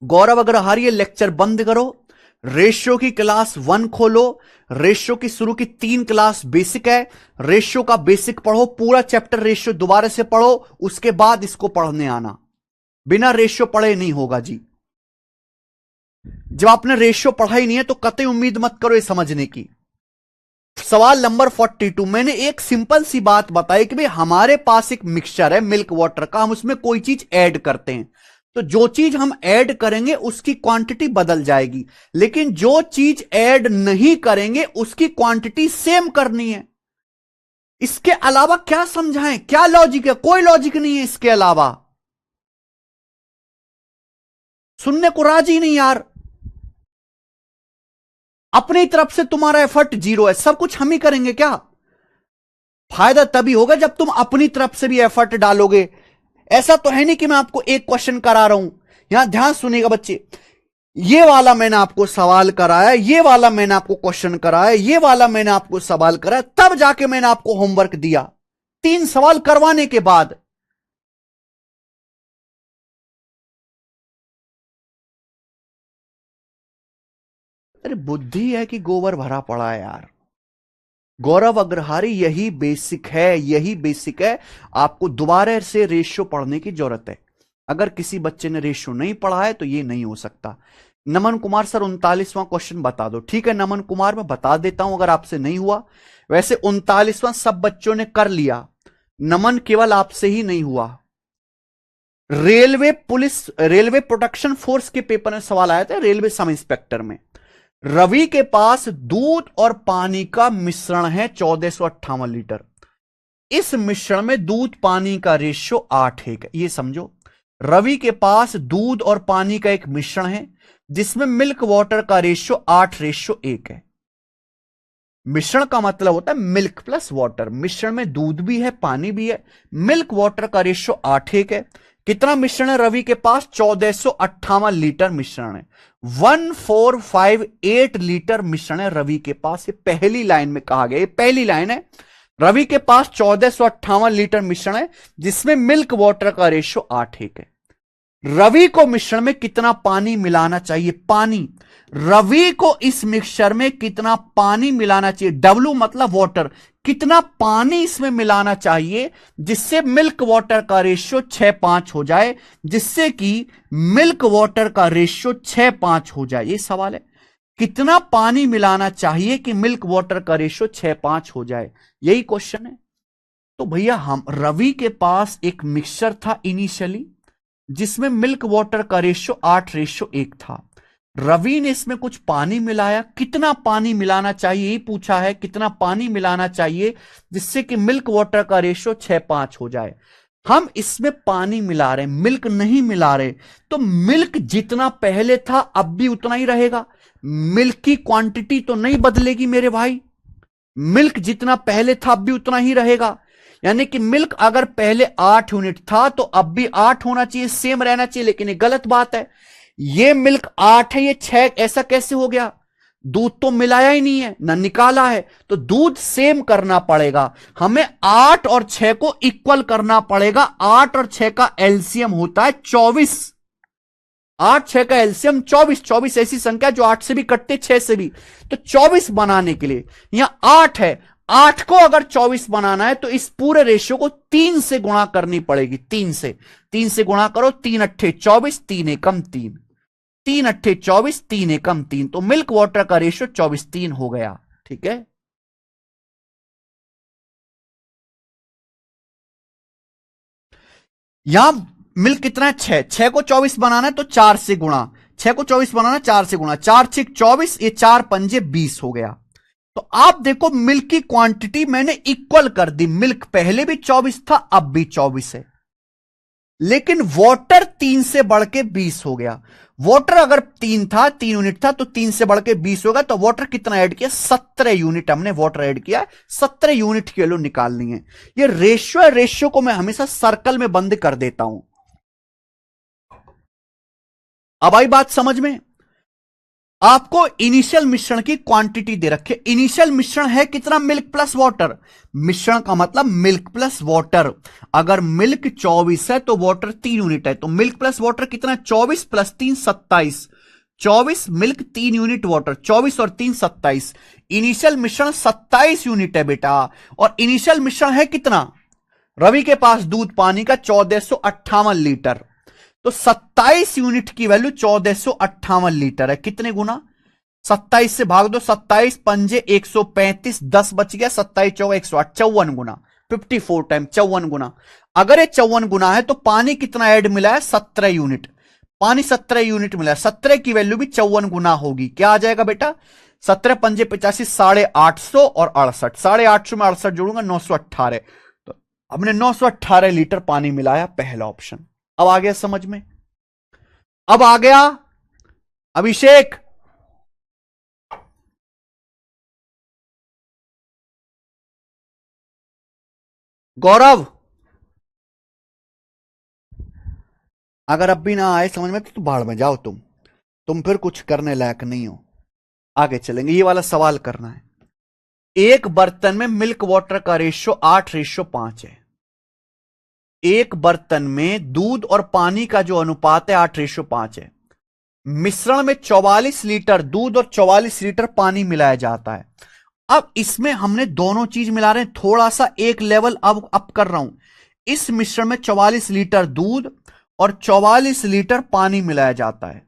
गौरव अग्रहारी ये लेक्चर बंद करो, रेशियो की क्लास 1 खोलो। रेशियो की शुरू की 3 क्लास बेसिक है, रेशियो का बेसिक पढ़ो, पूरा चैप्टर रेशियो दोबारा से पढ़ो, उसके बाद इसको पढ़ने आना। बिना रेशियो पढ़े नहीं होगा जी। जब आपने रेशियो पढ़ा ही नहीं है तो कतई उम्मीद मत करो ये समझने की। सवाल नंबर 42, मैंने एक सिंपल सी बात बताई कि भाई हमारे पास एक मिक्सचर है मिल्क वाटर का, हम उसमें कोई चीज ऐड करते हैं, तो जो चीज हम ऐड करेंगे उसकी क्वांटिटी बदल जाएगी, लेकिन जो चीज ऐड नहीं करेंगे उसकी क्वांटिटी सेम करनी है। इसके अलावा क्या समझाएं, क्या लॉजिक है? कोई लॉजिक नहीं है इसके अलावा। सुनने को राजी नहीं यार। अपनी तरफ से तुम्हारा एफर्ट 0 है, सब कुछ हम ही करेंगे क्या? फायदा तभी होगा जब तुम अपनी तरफ से भी एफर्ट डालोगे। ऐसा तो है नहीं कि मैं आपको एक क्वेश्चन करा रहा हूं। यहां ध्यान सुनिएगा बच्चे, ये वाला मैंने आपको सवाल कराया, ये वाला मैंने आपको क्वेश्चन कराया, ये वाला मैंने आपको सवाल कराया, तब जाके मैंने आपको होमवर्क दिया 3 सवाल करवाने के बाद। अरे बुद्धि है कि गोबर भरा पड़ा है यार। गौरव अग्रहारी, यही बेसिक है, यही बेसिक है। आपको दोबारा से रेशियो पढ़ने की जरूरत है। अगर किसी बच्चे ने रेशियो नहीं पढ़ा है तो ये नहीं हो सकता। नमन कुमार सर 39वां क्वेश्चन बता दो। ठीक है नमन कुमार, मैं बता देता हूं अगर आपसे नहीं हुआ। वैसे 39वां सब बच्चों ने कर लिया, नमन केवल आपसे ही नहीं हुआ। Railway police, railway protection force के पेपर में सवाल आया था, रेलवे सब इंस्पेक्टर में। रवि के पास दूध और पानी का मिश्रण है 1458 लीटर। इस मिश्रण में दूध पानी का रेशियो 8:1 है। ये समझो, रवि के पास दूध और पानी का एक मिश्रण है जिसमें मिल्क वाटर का रेशियो 8:1 है। मिश्रण का मतलब होता है मिल्क प्लस वाटर। मिश्रण में दूध भी है, पानी भी है। मिल्क वाटर का रेशियो 8:1 है। कितना मिश्रण है रवि के पास? 1458 लीटर मिश्रण है। 1458 लीटर मिश्रण है रवि के पास। ये पहली लाइन में कहा गया, ये पहली लाइन है। रवि के पास 1458 लीटर मिश्रण है जिसमें मिल्क वाटर का रेशियो 8:1 है। रवि को मिश्रण में कितना पानी मिलाना चाहिए? पानी। रवि को इस मिक्सचर में कितना पानी मिलाना चाहिए? डब्ल्यू मतलब वाटर। कितना पानी इसमें मिलाना चाहिए जिससे मिल्क वाटर का रेशियो 6:5 हो जाए, जिससे कि मिल्क वाटर का रेशियो 6:5 हो जाए। ये सवाल है, कितना पानी मिलाना चाहिए कि मिल्क वाटर का रेशियो 6:5 हो जाए, यही क्वेश्चन है। तो भैया हम रवि के पास एक मिक्सचर था इनिशियली जिसमें मिल्क वाटर का रेशियो 8:1 था। रवि ने इसमें कुछ पानी मिलाया, कितना पानी मिलाना चाहिए यही पूछा है, कितना पानी मिलाना चाहिए जिससे कि मिल्क वाटर का रेशियो 6:5 हो जाए। हम इसमें पानी मिला रहे हैं, मिल्क नहीं मिला रहे, तो मिल्क जितना पहले था अब भी उतना ही रहेगा। मिल्क की क्वांटिटी तो नहीं बदलेगी मेरे भाई। मिल्क जितना पहले था अब भी उतना ही रहेगा। यानी कि मिल्क अगर पहले 8 यूनिट था तो अब भी 8 होना चाहिए, सेम रहना चाहिए, लेकिन ये गलत बात है। ये मिल्क 8 है, ये 6 ऐसा कैसे हो गया? दूध तो मिलाया ही नहीं है ना निकाला है, तो दूध सेम करना पड़ेगा। हमें 8 और 6 को इक्वल करना पड़ेगा। 8 और 6 का एलसीएम होता है 24। 8 6 का एलसीएम 24। 24 ऐसी संख्या जो 8 से भी कटते, 6 से भी। तो 24 बनाने के लिए यहां 8 है, 8 को अगर 24 बनाना है तो इस पूरे रेशियो को 3 से गुणा करनी पड़ेगी। 3 से गुणा करो, 3 अट्ठे 24, 3 एकम 3, 3 अट्ठे 24, 3 एकम 3, तो मिल्क वाटर का रेशियो 24:3 हो गया। ठीक है, यहां मिल्क कितना है? 6। 6 को 24 बनाना है तो 4 से गुणा। 6 को 24 बनाना, 4 से गुणा, 4 6 24, ये 4 पंजे 20 हो गया। तो आप देखो मिल्क की क्वांटिटी मैंने इक्वल कर दी। मिल्क पहले भी 24 था, अब भी 24 है, लेकिन वाटर 3 से बढ़ के 20 हो गया। वाटर अगर 3 था, 3 यूनिट था, तो 3 से बढ़ के 20 होगा, तो वाटर कितना ऐड किया? 17 यूनिट हमने वाटर ऐड किया। 17 यूनिट की वैल्यू निकालनी है। ये रेशियो है, रेशियो को मैं हमेशा सर्कल में बंद कर देता हूं। अब आई बात समझ में? आपको इनिशियल मिश्रण की क्वांटिटी दे रखे। इनिशियल मिश्रण है कितना? Milk plus water. मिश्रण का मतलब मिल्क प्लस वाटर। अगर मिल्क 24 है तो वाटर 3 यूनिट है, तो मिल्क प्लस वाटर कितना? 24 प्लस 3 27। 24 मिल्क, 3 यूनिट वाटर, 24 और 3 27। इनिशियल मिश्रण 27 यूनिट है बेटा। और इनिशियल मिश्रण है कितना? रवि के पास दूध पानी का 1458 लीटर, तो 27 यूनिट की वैल्यू 1458 लीटर है। कितने गुना? 27 से भाग दो, 27 पंजे 135, 10 बच गया, 27 चौका 108, 54 गुना, 54 टाइम 54 गुना। अगर ये 54 गुना है तो पानी कितना ऐड मिला है? 17 यूनिट। पानी 17 यूनिट मिला है, 17 की वैल्यू भी 54 गुना होगी। क्या आ जाएगा बेटा? 17 पंजे 85, 850 और 68, 850 में 68 जोड़ूंगा 918। तो हमने 918 लीटर पानी मिलाया, पहला ऑप्शन। अब आ गया समझ में? अब आ गया अभिषेक? गौरव? अगर अब भी ना आए समझ में तो भाड़ में जाओ तुम फिर कुछ करने लायक नहीं हो। आगे चलेंगे, ये वाला सवाल करना है। एक बर्तन में मिल्क वाटर का रेशियो 8:5 है। एक बर्तन में दूध और पानी का जो अनुपात है 8:5 है। मिश्रण में 44 लीटर दूध और 44 लीटर पानी मिलाया जाता है। अब इसमें हमने दोनों चीज मिला रहे हैं, थोड़ा सा एक लेवल अब अप कर रहा हूं। इस मिश्रण में 44 लीटर दूध और 44 लीटर पानी मिलाया जाता है।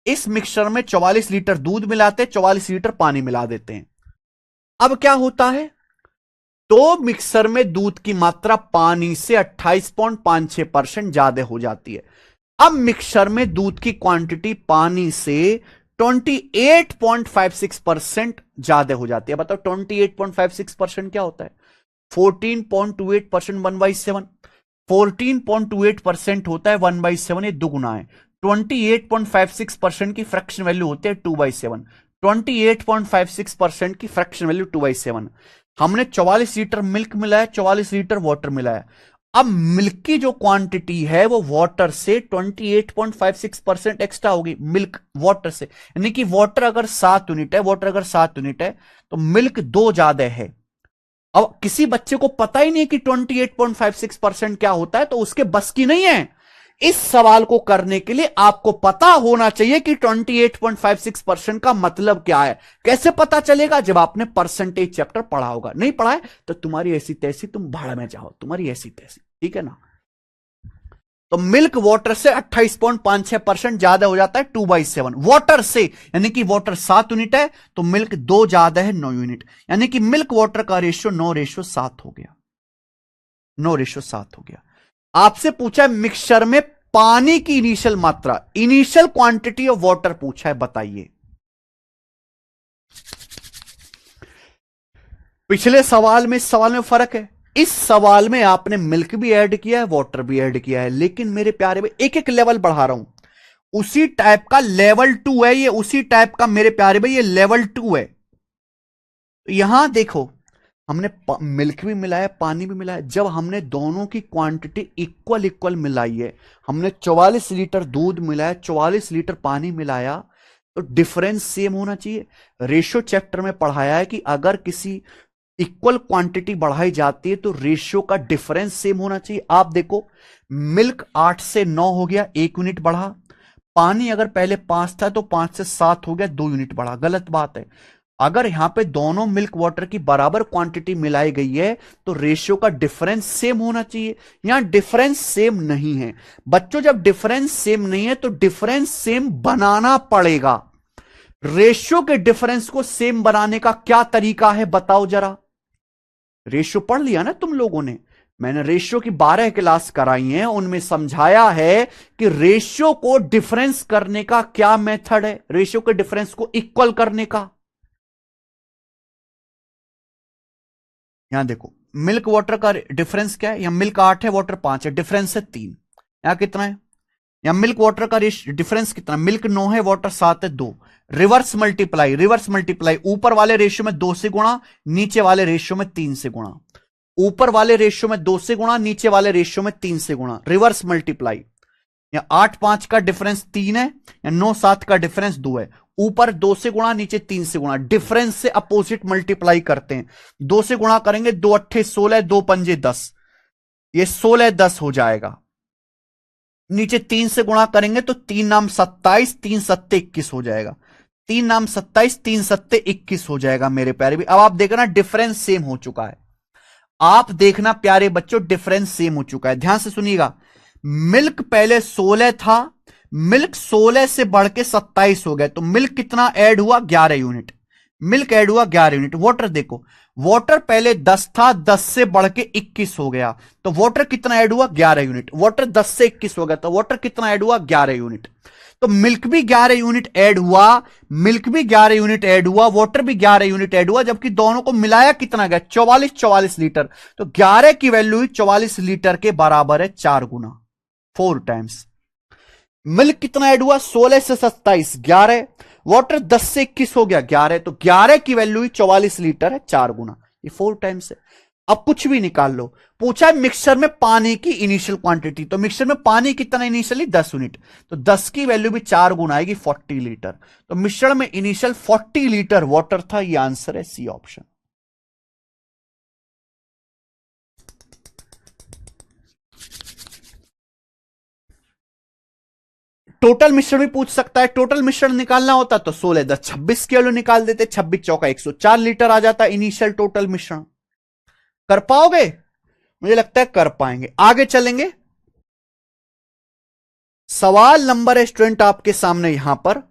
इस मिक्सचर में 44 लीटर दूध मिलाते हैं, 44 लीटर पानी मिला देते हैं। अब क्या होता है, तो मिक्सर में दूध की मात्रा पानी से 28.56% ज्यादा हो जाती है। अब मिक्सर में दूध की क्वांटिटी पानी से 28.56% ज्यादा हो जाती है। बताओ 28.56% क्या होता है? 14.28% 1/7। 14.28% होता है 1/7, ये दुगुना है। 28.56% की फ्रैक्शन वैल्यू होती है 2/7। 28.56% की फ्रैक्शन वैल्यू 2/7। हमने 44 लीटर मिल्क मिलाया, 44 लीटर वाटर मिलाया। अब मिल्क की जो क्वांटिटी है वो वाटर से 28.56% एक्स्ट्रा होगी, मिल्क वाटर से। यानी कि वाटर अगर 7 यूनिट है, वाटर अगर 7 यूनिट है तो मिल्क 2 ज्यादा है। अब किसी बच्चे को पता ही नहीं कि 28.56% क्या होता है, तो उसके बस की नहीं है। इस सवाल को करने के लिए आपको पता होना चाहिए कि 28.56% का मतलब क्या है। कैसे पता चलेगा? जब आपने परसेंटेज चैप्टर पढ़ा होगा। नहीं पढ़ा है तो तुम्हारी ऐसी तैसी, तुम भाड़ में जाओ, तुम्हारी ऐसी तैसी, ठीक है ना। तो मिल्क वाटर से 28.56% ज्यादा हो जाता है 2/7 वाटर से। यानी कि वाटर 7 यूनिट है तो मिल्क 2 ज्यादा है 9 यूनिट। यानी कि मिल्क वाटर का रेशियो 9:7 हो गया। 9:7 हो गया। आपसे पूछा है मिक्सचर में पानी की इनिशियल मात्रा, इनिशियल क्वांटिटी ऑफ वाटर पूछा है, बताइए। पिछले सवाल में, इस सवाल में फर्क है। इस सवाल में आपने मिल्क भी ऐड किया है, वाटर भी ऐड किया है, लेकिन मेरे प्यारे भाई एक एक लेवल बढ़ा रहा हूं। उसी टाइप का लेवल 2 है ये, उसी टाइप का मेरे प्यारे भाई ये लेवल 2 है। यहां देखो, हमने मिल्क भी मिलाया, पानी भी मिलाया। जब हमने दोनों की क्वांटिटी इक्वल इक्वल मिलाई है, हमने 44 लीटर दूध मिलाया, 44 लीटर पानी मिलाया, तो डिफरेंस सेम होना चाहिए। रेशियो चैप्टर में पढ़ाया है कि अगर किसी इक्वल क्वांटिटी बढ़ाई जाती है तो रेशियो का डिफरेंस सेम होना चाहिए। आप देखो, मिल्क 8 से 9 हो गया, 1 यूनिट बढ़ा। पानी अगर पहले 5 था तो 5 से 7 हो गया, 2 यूनिट बढ़ा। गलत बात है। अगर यहां पे दोनों मिल्क वाटर की बराबर क्वांटिटी मिलाई गई है तो रेशियो का डिफरेंस सेम होना चाहिए। यहां डिफरेंस सेम नहीं है बच्चों। जब डिफरेंस सेम नहीं है तो डिफरेंस सेम बनाना पड़ेगा। रेशियो के डिफरेंस को सेम बनाने का क्या तरीका है बताओ जरा। रेशियो पढ़ लिया ना तुम लोगों ने, मैंने रेशियो की 12 क्लास कराई हैं, उनमें समझाया है कि रेशियो को डिफरेंस करने का क्या मेथड है, रेशियो के डिफरेंस को इक्वल करने का। यहां देखो, मिल्क वाटर का डिफरेंस क्या है? यहां मिल्क 8 है, वाटर 5 है, डिफरेंस है 3। यहां कितना है? यहां मिल्क वाटर का डिफरेंस कितना? मिल्क 9 है, वाटर 7 है, 2। रिवर्स मल्टीप्लाई, रिवर्स मल्टीप्लाई, ऊपर वाले रेशियो में 2 से गुणा, नीचे वाले रेशियो में 3 से गुणा। ऊपर वाले रेशियो में 2 से गुणा, नीचे वाले रेशियो में 3 से गुणा, रिवर्स मल्टीप्लाई। या 8-5 का डिफरेंस 3 है, या 9-7 का डिफरेंस 2 है। ऊपर 2 से गुणा, नीचे 3 से गुणा, डिफरेंस से अपोजिट मल्टीप्लाई करते हैं। 2 से गुणा करेंगे, 2 अट्ठे 16, 2 पंजे 10, ये 16-10 हो जाएगा। नीचे 3 से गुणा करेंगे तो 3 नाम 27, 3 सत्ते 21 हो जाएगा। 3 नाम 27, 3 सत्ते 21 हो जाएगा मेरे प्यारे भी। अब आप देखना डिफरेंस सेम हो चुका है। आप देखना प्यारे बच्चों, डिफरेंस सेम हो चुका है। ध्यान से सुनिएगा, मिल्क पहले 16 था, मिल्क 16 से बढ़ के 27 हो गया, तो मिल्क कितना ऐड हुआ? 11 यूनिट। मिल्क ऐड हुआ 11 यूनिट। वाटर देखो, वाटर पहले 10 था, 10 से बढ़ के 21 हो गया, तो वाटर कितना ऐड हुआ? 11 यूनिट। वाटर 10 से 21 हो गया तो वाटर कितना ऐड हुआ? 11 यूनिट। तो मिल्क भी 11 यूनिट ऐड हुआ, मिल्क भी 11 यूनिट ऐड हुआ, वाटर भी 11 यूनिट ऐड हुआ, जबकि दोनों को मिलाया कितना गया? 44 लीटर। तो 11 की वैल्यू 44 लीटर के बराबर है, 4 गुना, 4 टाइम्स। मिल्क कितना ऐड हुआ? 16 से 27, 11। वाटर 10 से 21 हो गया, 11। तो 11 की वैल्यू 44 लीटर है, 4 गुना, ये 4 टाइम्स है। अब कुछ भी निकाल लो। पूछा है मिक्सचर में पानी की इनिशियल क्वांटिटी, तो मिक्सचर में पानी कितना इनिशियली 10 यूनिट, तो 10 की वैल्यू भी 4 गुना आएगी 40 लीटर। तो मिश्रण में इनिशियल 40 लीटर वाटर था। ये आंसर है सी ऑप्शन। टोटल मिश्रण भी पूछ सकता है। टोटल मिश्रण निकालना होता तो 16 10 26 किलो निकाल देते, 26 चौका 104 लीटर आ जाता इनिशियल टोटल मिश्रण। कर पाओगे? मुझे लगता है कर पाएंगे। आगे चलेंगे। सवाल नंबर है स्टूडेंट आपके सामने यहां पर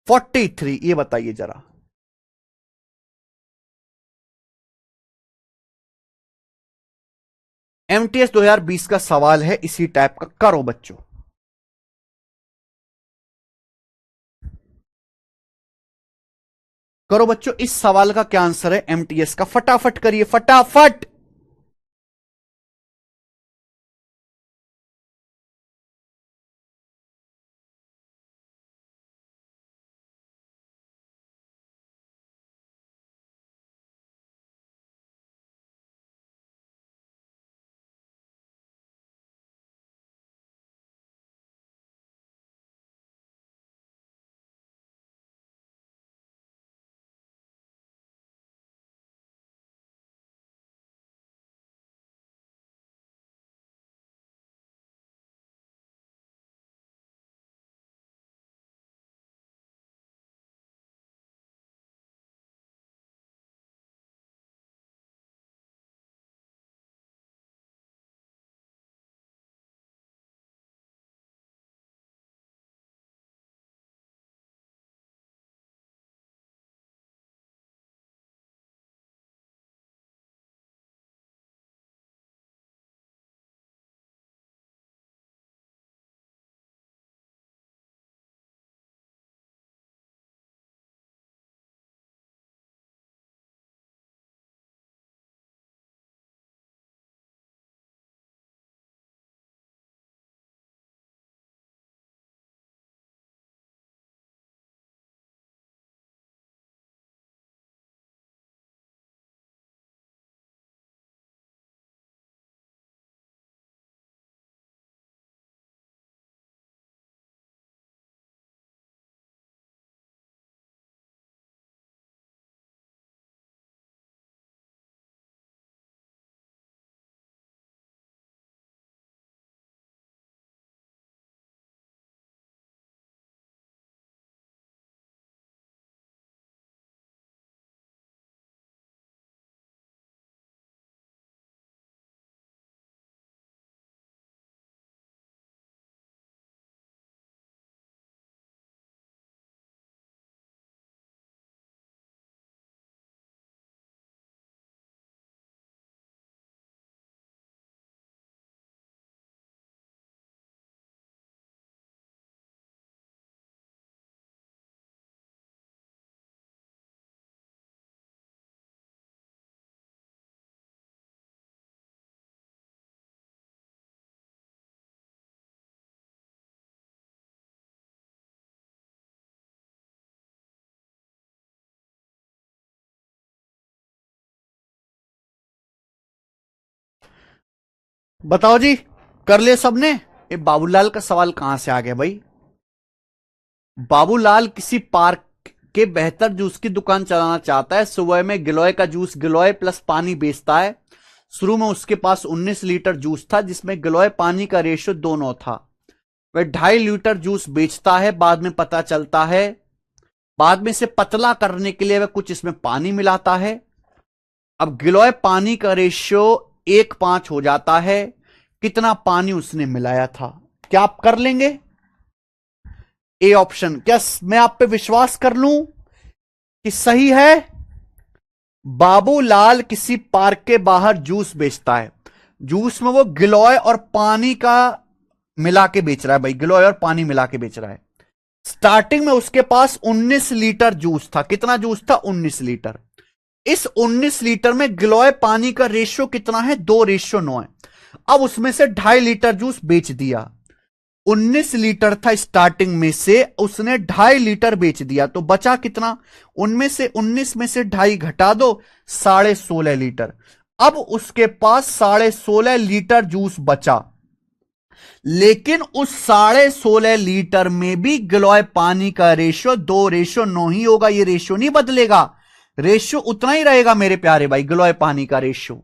43। ये बताइए जरा, एमटीएस 2020 का सवाल है इसी टाइप का। करो बच्चों। करो बच्चों, इस सवाल का क्या आंसर है एमटीएस का? फटाफट करिए, फटाफट। बताओ जी, कर लिए सबने? ये बाबूलाल का सवाल कहां से आ गया भाई? बाबूलाल किसी पार्क के बेहतर जूस की दुकान चलाना चाहता है। सुबह में गिलोय का जूस गिलोय प्लस पानी बेचता है। शुरू में उसके पास 19 लीटर जूस था जिसमें गिलोय पानी का रेशियो 2:9 था। वह 2.5 लीटर जूस बेचता है। बाद में पता चलता है, बाद में इसे पतला करने के लिए वह कुछ इसमें पानी मिलाता है। अब गिलोय पानी का रेशियो 1:5 हो जाता है। कितना पानी उसने मिलाया था? क्या आप कर लेंगे? A option. क्या मैं आप पे विश्वास कर लूं कि सही है? बाबूलाल किसी पार्क के बाहर जूस बेचता है। जूस में वो गिलोय और पानी का मिला के बेच रहा है भाई, गिलोय और पानी मिला के बेच रहा है। स्टार्टिंग में उसके पास 19 लीटर जूस था। कितना जूस था? 19 लीटर। इस 19 लीटर में गिलोय पानी का रेशियो कितना है? 2:9 है। अब उसमें से 2.5 लीटर जूस बेच दिया। 19 लीटर था स्टार्टिंग में से, उसने 2.5 लीटर बेच दिया, तो बचा कितना? उनमें से 19 में से 2.5 घटा दो, 16.5 लीटर। अब उसके पास 16.5 लीटर जूस बचा, लेकिन उस 16.5 लीटर में भी गिलोय पानी का रेशियो 2:9 ही होगा। ये रेशियो नहीं बदलेगा, रेशियो उतना ही रहेगा मेरे प्यारे भाई, गिलोय पानी का रेशियो।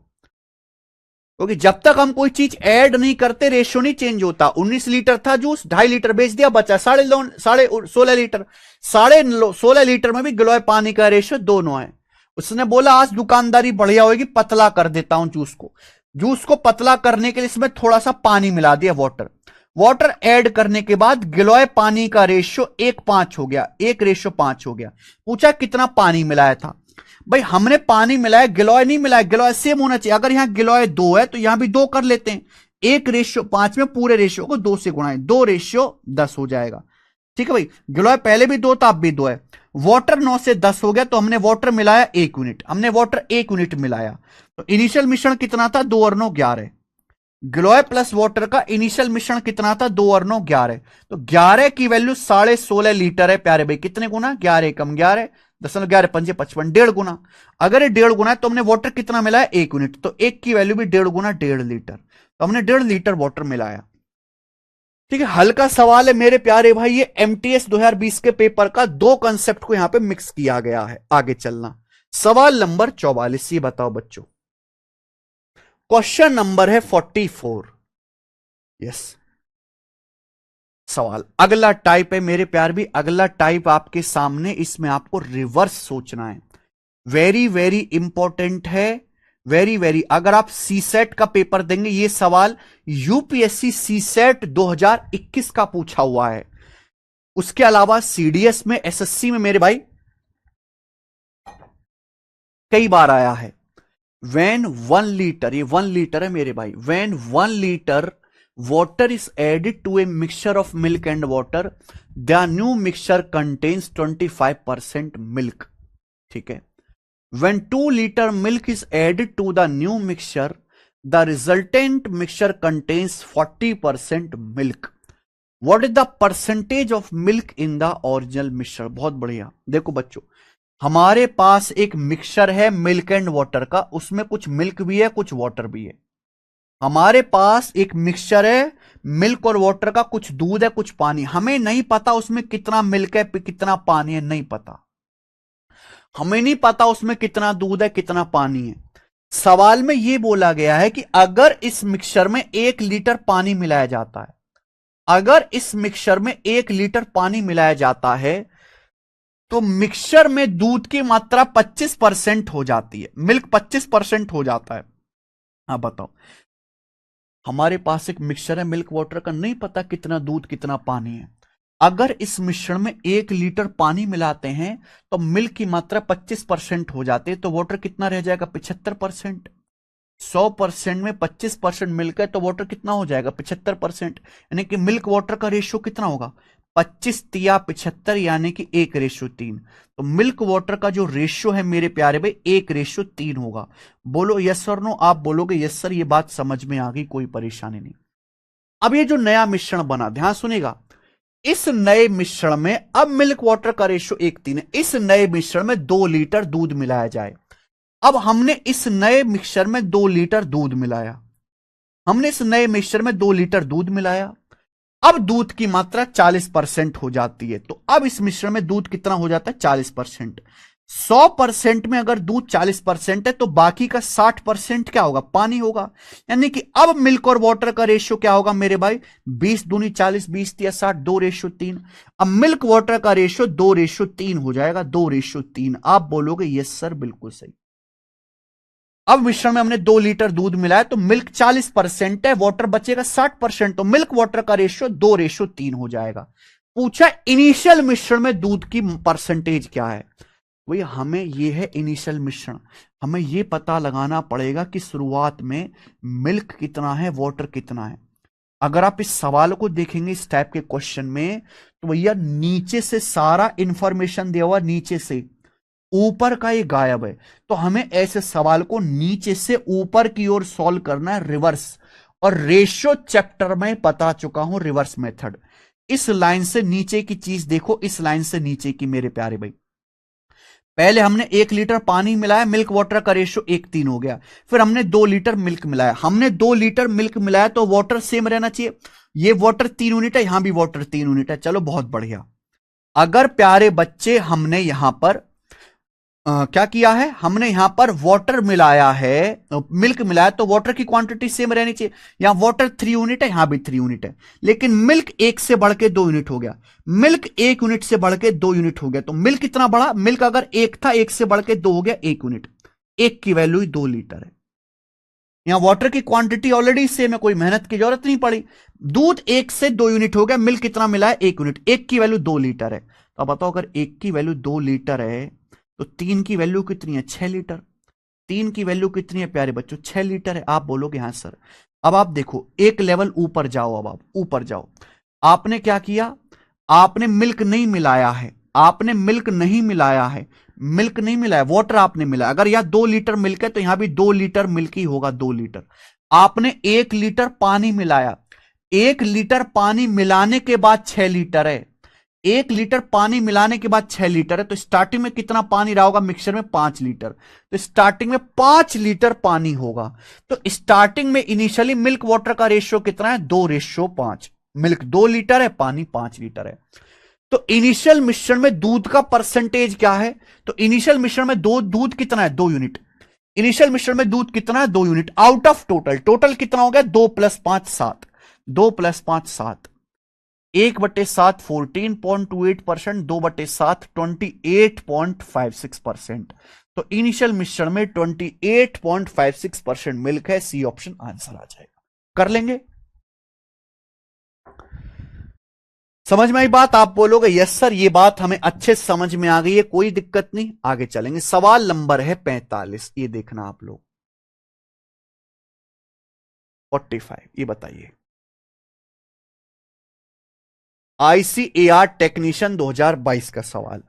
क्योंकि जब तक हम कोई चीज ऐड नहीं करते रेशियो नहीं चेंज होता। 19 लीटर था जूस, 2.5 लीटर बेच दिया, बचा 16.5 लीटर। 16.5 लीटर में भी गिलोय पानी का रेशियो 2:9 है। उसने बोला आज दुकानदारी बढ़िया होगी, पतला कर देता हूं जूस को। जूस को पतला करने के लिए इसमें थोड़ा सा पानी मिला दिया, वाटर ऐड करने के बाद गिलोय पानी का रेशियो 1:5 हो गया, 1:5 हो गया। पूछा कितना पानी मिलाया था, भाई हमने पानी मिलाया, गिलोय नहीं मिलाया, गिलोय सेम होना चाहिए। अगर यहां गिलोय 2 है तो यहां भी 2 कर लेते हैं, 1:5 में पूरे रेशियो को 2 से गुणाएं, 2:10 हो जाएगा। ठीक है भाई, गिलोय पहले भी 2 था, अब भी 2 है। वाटर 9 से 10 हो गया, तो हमने वाटर मिलाया 1 यूनिट, हमने वाटर 1 यूनिट मिलाया। तो इनिशियल मिश्रण कितना था, 2 और 9 11। गिलोय प्लस वाटर का इनिशियल मिश्रण कितना था, 2 और 9 11। तो 11 की वैल्यू 16.5 लीटर है प्यारे भाई। कितने गुना, 11 कम 11, 10.11 पंजे 55, 1.5 गुना। अगर ये 1.5 गुना है तो हमने वाटर कितना मिलाया, 1 यूनिट, तो 1 की वैल्यू भी 1.5 गुना 1.5 लीटर, तो हमने 1.5 लीटर वाटर मिलाया। ठीक है, हल्का सवाल है मेरे प्यारे भाई, ये एमटीएस 2020 के पेपर का 2 कंसेप्ट को यहां पे मिक्स किया गया है। आगे चलना, सवाल नंबर 44, ये बताओ बच्चों, क्वेश्चन नंबर है 44। यस, सवाल अगला टाइप है मेरे प्यार भी, अगला टाइप आपके सामने, इसमें आपको रिवर्स सोचना है। वेरी वेरी इंपॉर्टेंट है, वेरी वेरी। अगर आप सी सेट का पेपर देंगे, ये सवाल यूपीएससी सी सेट 2021 का पूछा हुआ है। उसके अलावा सीडीएस में, एसएससी में मेरे भाई कई बार आया है। when 1 लीटर, ये 1 लीटर है मेरे भाई, when 1 litre water is added to a mixture of milk and water, the new mixture contains 25% milk। ठीक है, when 2 liter milk is added to the new mixture, the resultant mixture contains 40% milk। what is the percentage of milk in the original mixture। बहुत बढ़िया, देखो बच्चों, हमारे पास एक mixture है milk and water का, उसमें कुछ मिल्क भी है कुछ वाटर भी है। हमारे पास एक मिक्सचर है मिल्क और वाटर का, कुछ दूध है कुछ पानी। हमें नहीं पता उसमें कितना मिल्क है कितना पानी है, नहीं पता, हमें नहीं पता उसमें कितना दूध है कितना पानी है। सवाल में यह बोला गया है कि अगर इस मिक्सचर में 1 लीटर पानी मिलाया जाता है, अगर इस मिक्सचर में 1 लीटर पानी मिलाया जाता है तो मिक्सचर में दूध की मात्रा 25% हो जाती है, मिल्क 25% हो जाता है। अब बताओ, हमारे पास एक मिक्सचर है मिल्क वाटर का, नहीं पता कितना दूध कितना पानी है। अगर इस मिश्रण में 1 लीटर पानी मिलाते हैं तो मिल्क की मात्रा 25% हो जाती है, तो वाटर कितना रह जाएगा, 75%। 100% में 25% मिल्क है तो वाटर कितना हो जाएगा, 75%। यानी कि मिल्क वाटर का रेशियो कितना होगा, 25 तिया 75, यानी कि 1:3। तो मिल्क वाटर का जो रेशियो है मेरे प्यारे भाई 1:3 होगा। बोलो यस और नो, आप बोलोगे यस सर, ये बात समझ में आ गई, कोई परेशानी नहीं। अब ये जो नया मिश्रण बना, ध्यान सुनेगा, इस नए मिश्रण में अब मिल्क वाटर का रेशियो 1:3 है। इस नए मिश्रण में 2 लीटर दूध मिलाया जाए। अब हमने इस नए मिक्सचर में 2 लीटर दूध मिलाया, हमने इस नए मिक्सचर में 2 लीटर दूध मिलाया। अब दूध की मात्रा 40% हो जाती है, तो अब इस मिश्रण में दूध कितना हो जाता है, 40%। 100% में अगर दूध 40% है तो बाकी का 60% क्या होगा, पानी होगा। यानी कि अब मिल्क और वाटर का रेशियो क्या होगा मेरे भाई, 20 दूनी 40, 20 या 60, 2:3। अब मिल्क वाटर का रेशियो 2:3 हो जाएगा, 2:3। आप बोलोगे यस सर, बिल्कुल सही। अब मिश्रण में हमने 2 लीटर दूध मिलाया तो मिल्क 40% है, वाटर बचेगा 60%, तो मिल्क वाटर का रेशियो 2:3 हो जाएगा। पूछा इनिशियल मिश्रण में दूध की परसेंटेज क्या है। वही हमें यह है इनिशियल मिश्रण, हमें यह पता लगाना पड़ेगा कि शुरुआत में मिल्क कितना है वाटर कितना है। अगर आप इस सवाल को देखेंगे इस टाइप के क्वेश्चन में, तो भैया नीचे से सारा इंफॉर्मेशन दिया हुआ, नीचे से ऊपर का ये गायब है। तो हमें ऐसे सवाल को नीचे से ऊपर की ओर सॉल्व करना है, रिवर्स। और रेशियो चैप्टर में बता चुका हूं रिवर्स मेथड। इस लाइन से नीचे की चीज देखो, इस लाइन से नीचे की मेरे प्यारे भाई, पहले हमने 1 लीटर पानी मिलाया, मिल्क वाटर का रेशियो 1:3 हो गया। फिर हमने 2 लीटर मिल्क मिलाया, हमने 2 लीटर मिल्क मिलाया तो वाटर सेम रहना चाहिए। ये वाटर 3 यूनिट है, यहां भी वाटर 3 यूनिट है। चलो बहुत बढ़िया। अगर प्यारे बच्चे हमने यहां पर क्या किया है, हमने यहां पर वाटर मिलाया है, मिल्क मिलाया, तो वाटर की क्वांटिटी सेम रहनी चाहिए। यहां वाटर 3 यूनिट है, यहां भी 3 यूनिट है, लेकिन मिल्क 1 से बढ़ के 2 यूनिट हो गया, मिल्क 1 यूनिट से बढ़ के 2 यूनिट हो गया। तो मिल्क कितना बढ़ा, मिल्क अगर 1 था, 1 से बढ़ के 2 हो गया, 1 यूनिट। 1 की वैल्यू ही 2 लीटर है। यहां वाटर की क्वांटिटी ऑलरेडी सेम है, कोई मेहनत की जरूरत नहीं पड़ी। दूध 1 से 2 यूनिट हो गया, मिल्क कितना मिला है, 1 यूनिट। 1 की वैल्यू 2 लीटर है। तो अब बताओ, अगर 1 की वैल्यू 2 लीटर है तो 3 की वैल्यू कितनी है, 6 लीटर। 3 की वैल्यू कितनी है प्यारे बच्चों, 6 लीटर है। आप बोलोगे हाँ सर। अब आप देखो, एक लेवल ऊपर जाओ, अब आप ऊपर जाओ। आपने क्या किया, आपने मिल्क नहीं मिलाया है, आपने मिल्क नहीं मिलाया है, मिल्क नहीं मिलाया, वाटर आपने मिलाया। अगर यहां 2 लीटर मिल्क है तो यहां भी 2 लीटर मिल्क ही होगा, 2 लीटर। आपने 1 लीटर पानी मिलाया, 1 लीटर पानी मिलाने के बाद 6 लीटर है। 1 लीटर पानी मिलाने के बाद 6 लीटर है, तो स्टार्टिंग में कितना पानी रहा होगा मिक्सचर में, 5 लीटर। तो स्टार्टिंग में 5 लीटर पानी होगा। तो स्टार्टिंग में इनिशियली मिल्क वाटर का रेशियो कितना है, 2:5। मिल्क 2 लीटर है, पानी 5 लीटर है। तो इनिशियल मिश्रण में दूध का परसेंटेज क्या है, तो इनिशियल मिश्रण में दूध कितना है, 2 यूनिट। इनिशियल मिश्रण में दूध कितना है, 2 unit. Out of total, total कितना हो गया, 2 + 5 7। 2 + 5 7। 1/7 14.28%, 2/7 28.56%। तो इनिशियल मिश्रण में 28.56% मिल्क है। सी ऑप्शन आंसर आ जाएगा। कर लेंगे, समझ में आई बात। आप बोलोगे यस सर, ये बात हमें अच्छे समझ में आ गई है, कोई दिक्कत नहीं, आगे चलेंगे। सवाल नंबर है 45, ये देखना आप लोग। 45, ये बताइए। ICAR टेक्नीशियन 2022 का सवाल।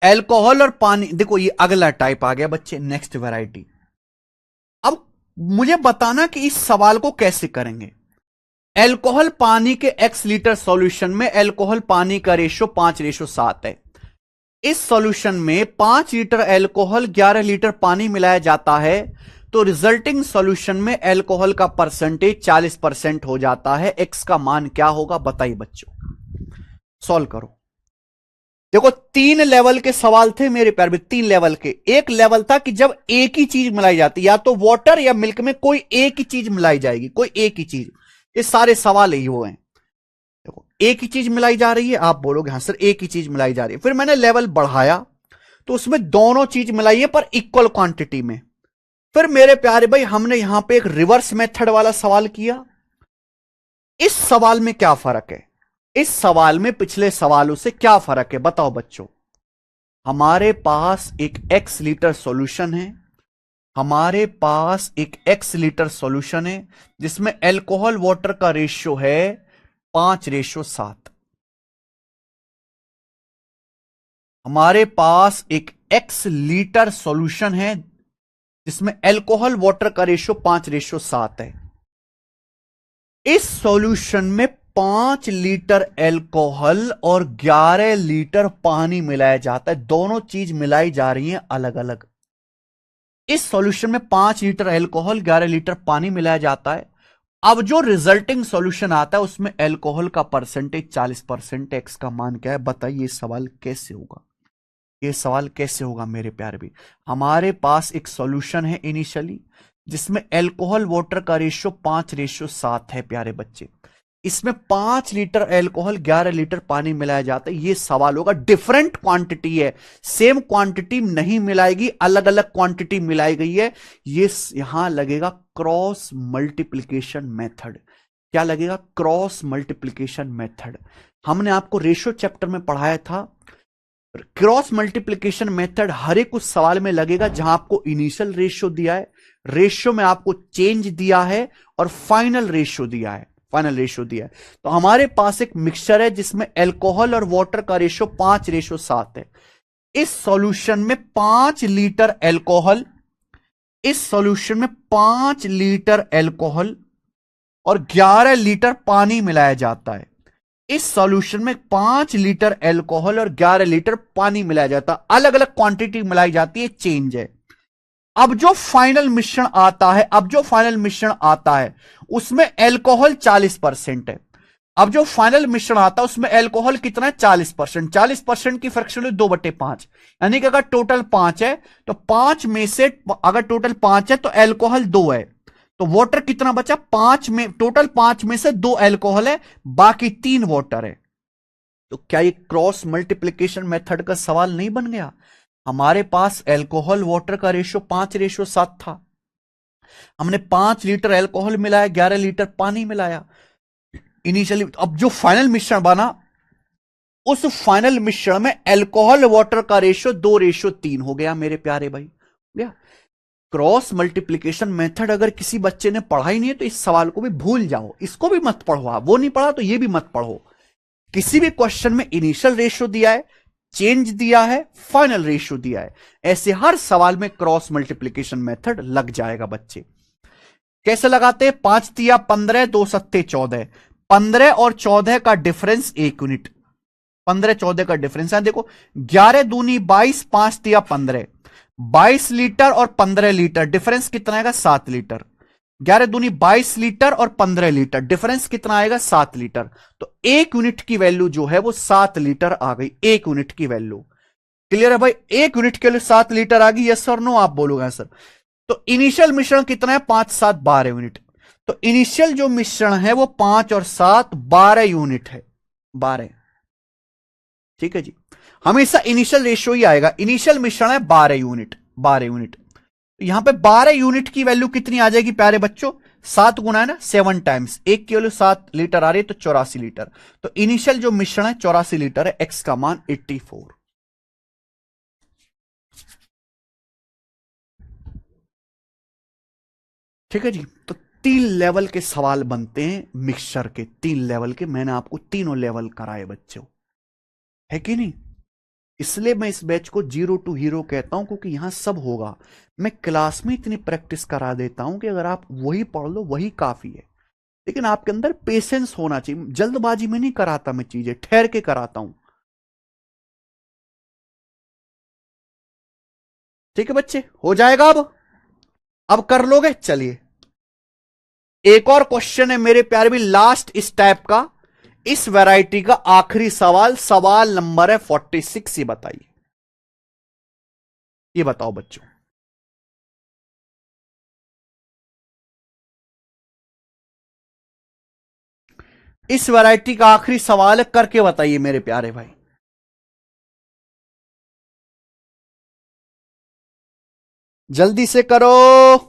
एल्कोहल और पानी, देखो ये अगला टाइप आ गया बच्चे, नेक्स्ट वैरायटी। अब मुझे बताना कि इस सवाल को कैसे करेंगे। एल्कोहल पानी के x लीटर सॉल्यूशन में एल्कोहल पानी का रेशियो 5:7 है। इस सॉल्यूशन में 5 लीटर एल्कोहल 11 लीटर पानी मिलाया जाता है, तो रिजल्टिंग सॉल्यूशन में एल्कोहल का परसेंटेज 40% हो जाता है। x का मान क्या होगा बताइए बच्चों, सॉल्व करो। देखो 3 लेवल के सवाल थे मेरे प्यार में, 3 लेवल के। एक लेवल था कि जब एक ही चीज मिलाई जाती, या तो वाटर या मिल्क में कोई एक ही चीज मिलाई जाएगी, कोई एक ही चीज। ये सारे सवाल ही वो हैं। देखो एक ही चीज मिलाई जा रही है, आप बोलोगे हाँ सर एक ही चीज मिलाई जा रही है। फिर मैंने लेवल बढ़ाया तो उसमें दोनों चीज मिलाई है पर इक्वल क्वांटिटी में। फिर मेरे प्यारे भाई हमने यहां पे एक रिवर्स मेथड वाला सवाल किया। इस सवाल में क्या फर्क है, इस सवाल में पिछले सवालों से क्या फर्क है बताओ बच्चों। हमारे पास एक x लीटर सॉल्यूशन है, हमारे पास एक x लीटर सॉल्यूशन है जिसमें अल्कोहल वाटर का रेशियो है 5:7। हमारे पास एक x लीटर सॉल्यूशन है जिसमें अल्कोहल वाटर का रेशियो 5:7 है। इस सॉल्यूशन में 5 लीटर अल्कोहल और 11 लीटर पानी मिलाया जाता है। दोनों चीज मिलाई जा रही है अलग अलग। इस सॉल्यूशन में 5 लीटर अल्कोहल 11 लीटर पानी मिलाया जाता है। अब जो रिजल्टिंग सॉल्यूशन आता है उसमें अल्कोहल का परसेंटेज 40%। एक्स का मान क्या है बताइए। सवाल कैसे होगा, ये सवाल कैसे होगा मेरे प्यारे भी। हमारे पास एक सॉल्यूशन है इनिशियली जिसमें अल्कोहल वाटर का रेशियो 5:7 है प्यारे बच्चे। इसमें 5 लीटर अल्कोहल 11 लीटर पानी मिलाया जाता है। ये सवाल होगा, डिफरेंट क्वांटिटी है, सेम क्वांटिटी नहीं मिलाएगी, अलग अलग क्वांटिटी मिलाई गई है। ये यहां लगेगा क्रॉस मल्टीप्लीकेशन मेथड। क्या लगेगा, क्रॉस मल्टीप्लीकेशन मेथड। हमने आपको रेशियो चैप्टर में पढ़ाया था। क्रॉस मल्टीप्लीकेशन मेथड हर एक उस सवाल में लगेगा जहां आपको इनिशियल रेशियो दिया है, रेशियो में आपको चेंज दिया है और फाइनल रेशियो दिया है, फाइनल रेशियो दिया है। तो हमारे पास एक मिक्सचर है जिसमें अल्कोहल और वाटर का रेशियो 5:7 है। इस सॉल्यूशन में 5 लीटर एल्कोहल, इस सॉल्यूशन में 5 लीटर एल्कोहल और 11 लीटर पानी मिलाया जाता है। इस सॉल्यूशन में 5 लीटर एल्कोहल और 11 लीटर पानी मिलाया जाता है, अलग अलग क्वांटिटी मिलाई जाती है, चेंज है। अब जो फाइनल मिश्रण आता है, अब जो फाइनल मिश्रण आता है उसमें एल्कोहल 40% है। अब जो फाइनल मिश्रण आता है उसमें एल्कोहल कितना है? 40%। 40% की फ्रैक्शन 2/5, यानी कि अगर टोटल 5 है तो 5 में से, अगर टोटल 5 है तो एल्कोहल 2 है, तो वाटर कितना बचा? 5 में, टोटल 5 में से 2 एल्कोहल है, बाकी 3 वाटर है। तो क्या ये क्रॉस मल्टीप्लीकेशन मेथड का सवाल नहीं बन गया? हमारे पास एल्कोहल वाटर का रेशियो 5:7 था। हमने 5 लीटर एल्कोहल मिलाया, 11 लीटर पानी मिलाया इनिशियली। अब जो फाइनल मिश्रण बना, उस फाइनल मिश्रण में एल्कोहल वाटर का रेशियो 2:3 हो गया मेरे प्यारे भाई, हो गया। क्रॉस मल्टीप्लीकेशन मेथड अगर किसी बच्चे ने पढ़ा ही नहीं है तो इस सवाल को भी भूल जाओ, इसको भी मत पढ़ो। वो नहीं पढ़ा तो ये भी मत पढ़ो। किसी भी क्वेश्चन में इनिशियल रेशियो दिया है, चेंज दिया है, फाइनल रेशियो दिया है, ऐसे हर सवाल में क्रॉस मल्टीप्लीकेशन मेथड लग जाएगा बच्चे। कैसे लगाते हैं? 5×3 = 15, 2×7 = 14, 15 और 14 का डिफरेंस 1 यूनिट। 15-14 का डिफरेंस है, देखो 11×2 = 22, 5×3 = 15, 22 लीटर और 15 लीटर डिफरेंस कितना आएगा? 7 लीटर। 11×2 = 22 लीटर और 15 लीटर डिफरेंस कितना आएगा? 7 लीटर। तो 1 यूनिट की वैल्यू जो है वो 7 लीटर आ गई, 1 यूनिट की वैल्यू। क्लियर है भाई? 1 यूनिट के लिए 7 लीटर आ गई, यस और नो आप बोलोगे सर। तो इनिशियल मिश्रण कितना है? 5×7 = 12 यूनिट। तो इनिशियल जो मिश्रण है वो 5 और 7 12 यूनिट है, 12। ठीक है जी, हमेशा इनिशियल रेशियो ही आएगा। इनिशियल मिश्रण है 12 यूनिट, 12 यूनिट। तो यहां पे 12 यूनिट की वैल्यू कितनी आ जाएगी प्यारे बच्चों? 7 गुना है ना, 7 टाइम्स, 1 किलो 7 लीटर आ रही है तो 84 लीटर। तो इनिशियल जो मिश्रण है 84 लीटर है, एक्स का मान 84। ठीक है जी। तो 3 लेवल के सवाल बनते हैं मिक्सचर के, 3 लेवल के। मैंने आपको तीनों लेवल कराए बच्चों, है कि नहीं? इसलिए मैं इस बैच को 0 to हीरो कहता हूं, क्योंकि यहां सब होगा। मैं क्लास में इतनी प्रैक्टिस करा देता हूं कि अगर आप वही पढ़ लो वही काफी है। लेकिन आपके अंदर पेशेंस होना चाहिए, जल्दबाजी में नहीं कराता मैं चीजें, ठहर के कराता हूं। ठीक है बच्चे, हो जाएगा अब कर लोगे? चलिए, एक और क्वेश्चन है मेरे प्यारे भी, लास्ट इस टाइप का, इस वैरायटी का आखिरी सवाल, सवाल नंबर है 46। ये बताइए, ये बताओ बच्चों। इस वैरायटी का आखिरी सवाल है, करके बताइए मेरे प्यारे भाई। जल्दी से करो।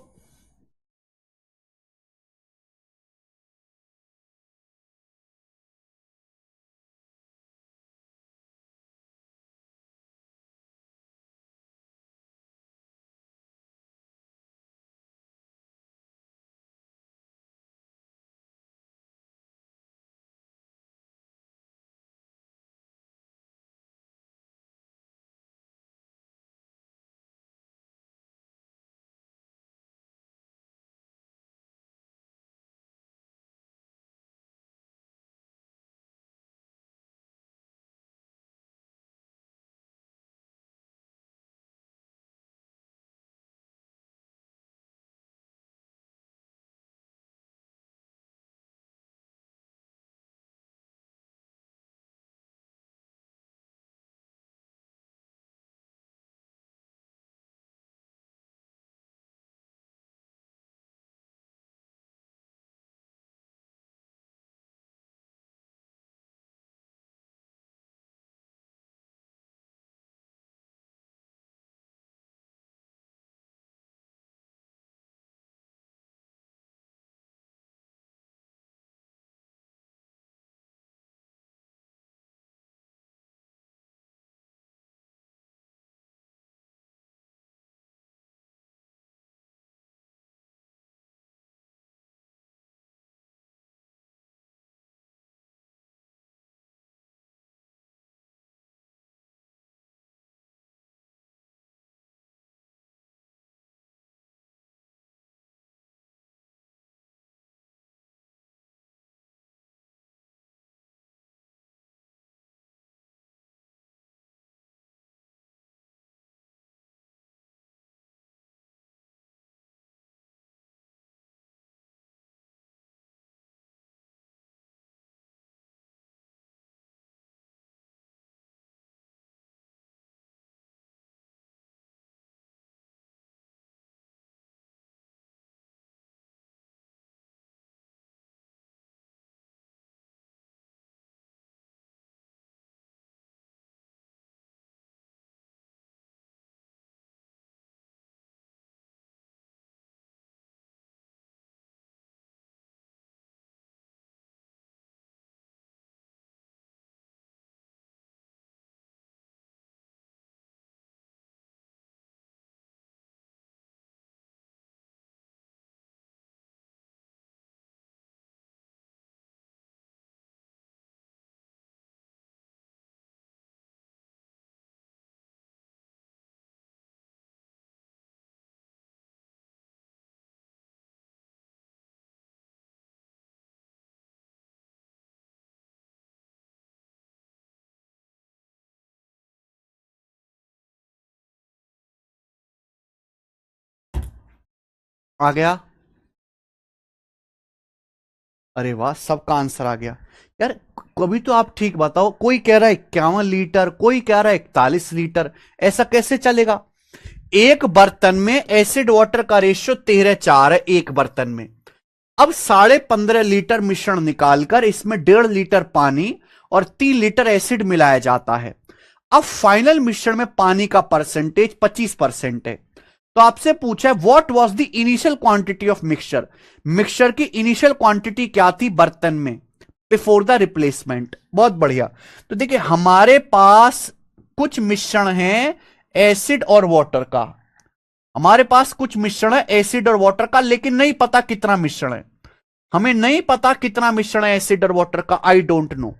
आ गया? अरे वाह, सबका आंसर आ गया। यार कभी तो आप ठीक बताओ, कोई कह रहा है 51 लीटर, कोई कह रहा है 41 लीटर, ऐसा कैसे चलेगा? एक बर्तन में एसिड वाटर का रेशियो 13:4 है एक बर्तन में। अब 15.5 लीटर मिश्रण निकालकर इसमें 1.5 लीटर पानी और 3 लीटर एसिड मिलाया जाता है। अब फाइनल मिश्रण में पानी का परसेंटेज 25% है। तो आपसे पूछा है what was the initial quantity of mixture. Mixture की इनिशियल क्वांटिटी क्या थी बर्तन में बिफोर द रिप्लेसमेंट। बहुत बढ़िया। तो देखिए हमारे पास कुछ मिश्रण है एसिड और वाटर का, हमारे पास कुछ मिश्रण है एसिड और वाटर का, लेकिन नहीं पता कितना मिश्रण है। हमें नहीं पता कितना मिश्रण है एसिड और वाटर का, आई डोंट नो।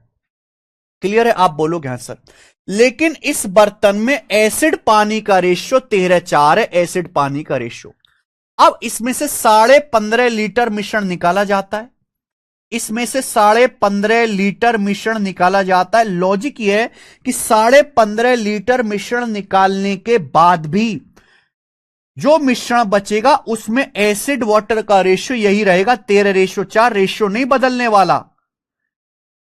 क्लियर है? आप बोलोगे हाँ सर। लेकिन इस बर्तन में एसिड पानी का रेशियो 13:4 है, एसिड पानी का रेशियो। अब इसमें से 15.5 लीटर मिश्रण निकाला जाता है, इसमें से 15.5 लीटर मिश्रण निकाला जाता है। लॉजिक यह है कि 15.5 लीटर मिश्रण निकालने के बाद भी जो मिश्रण बचेगा उसमें एसिड वाटर का रेशियो यही रहेगा 13:4, रेशियो नहीं बदलने वाला।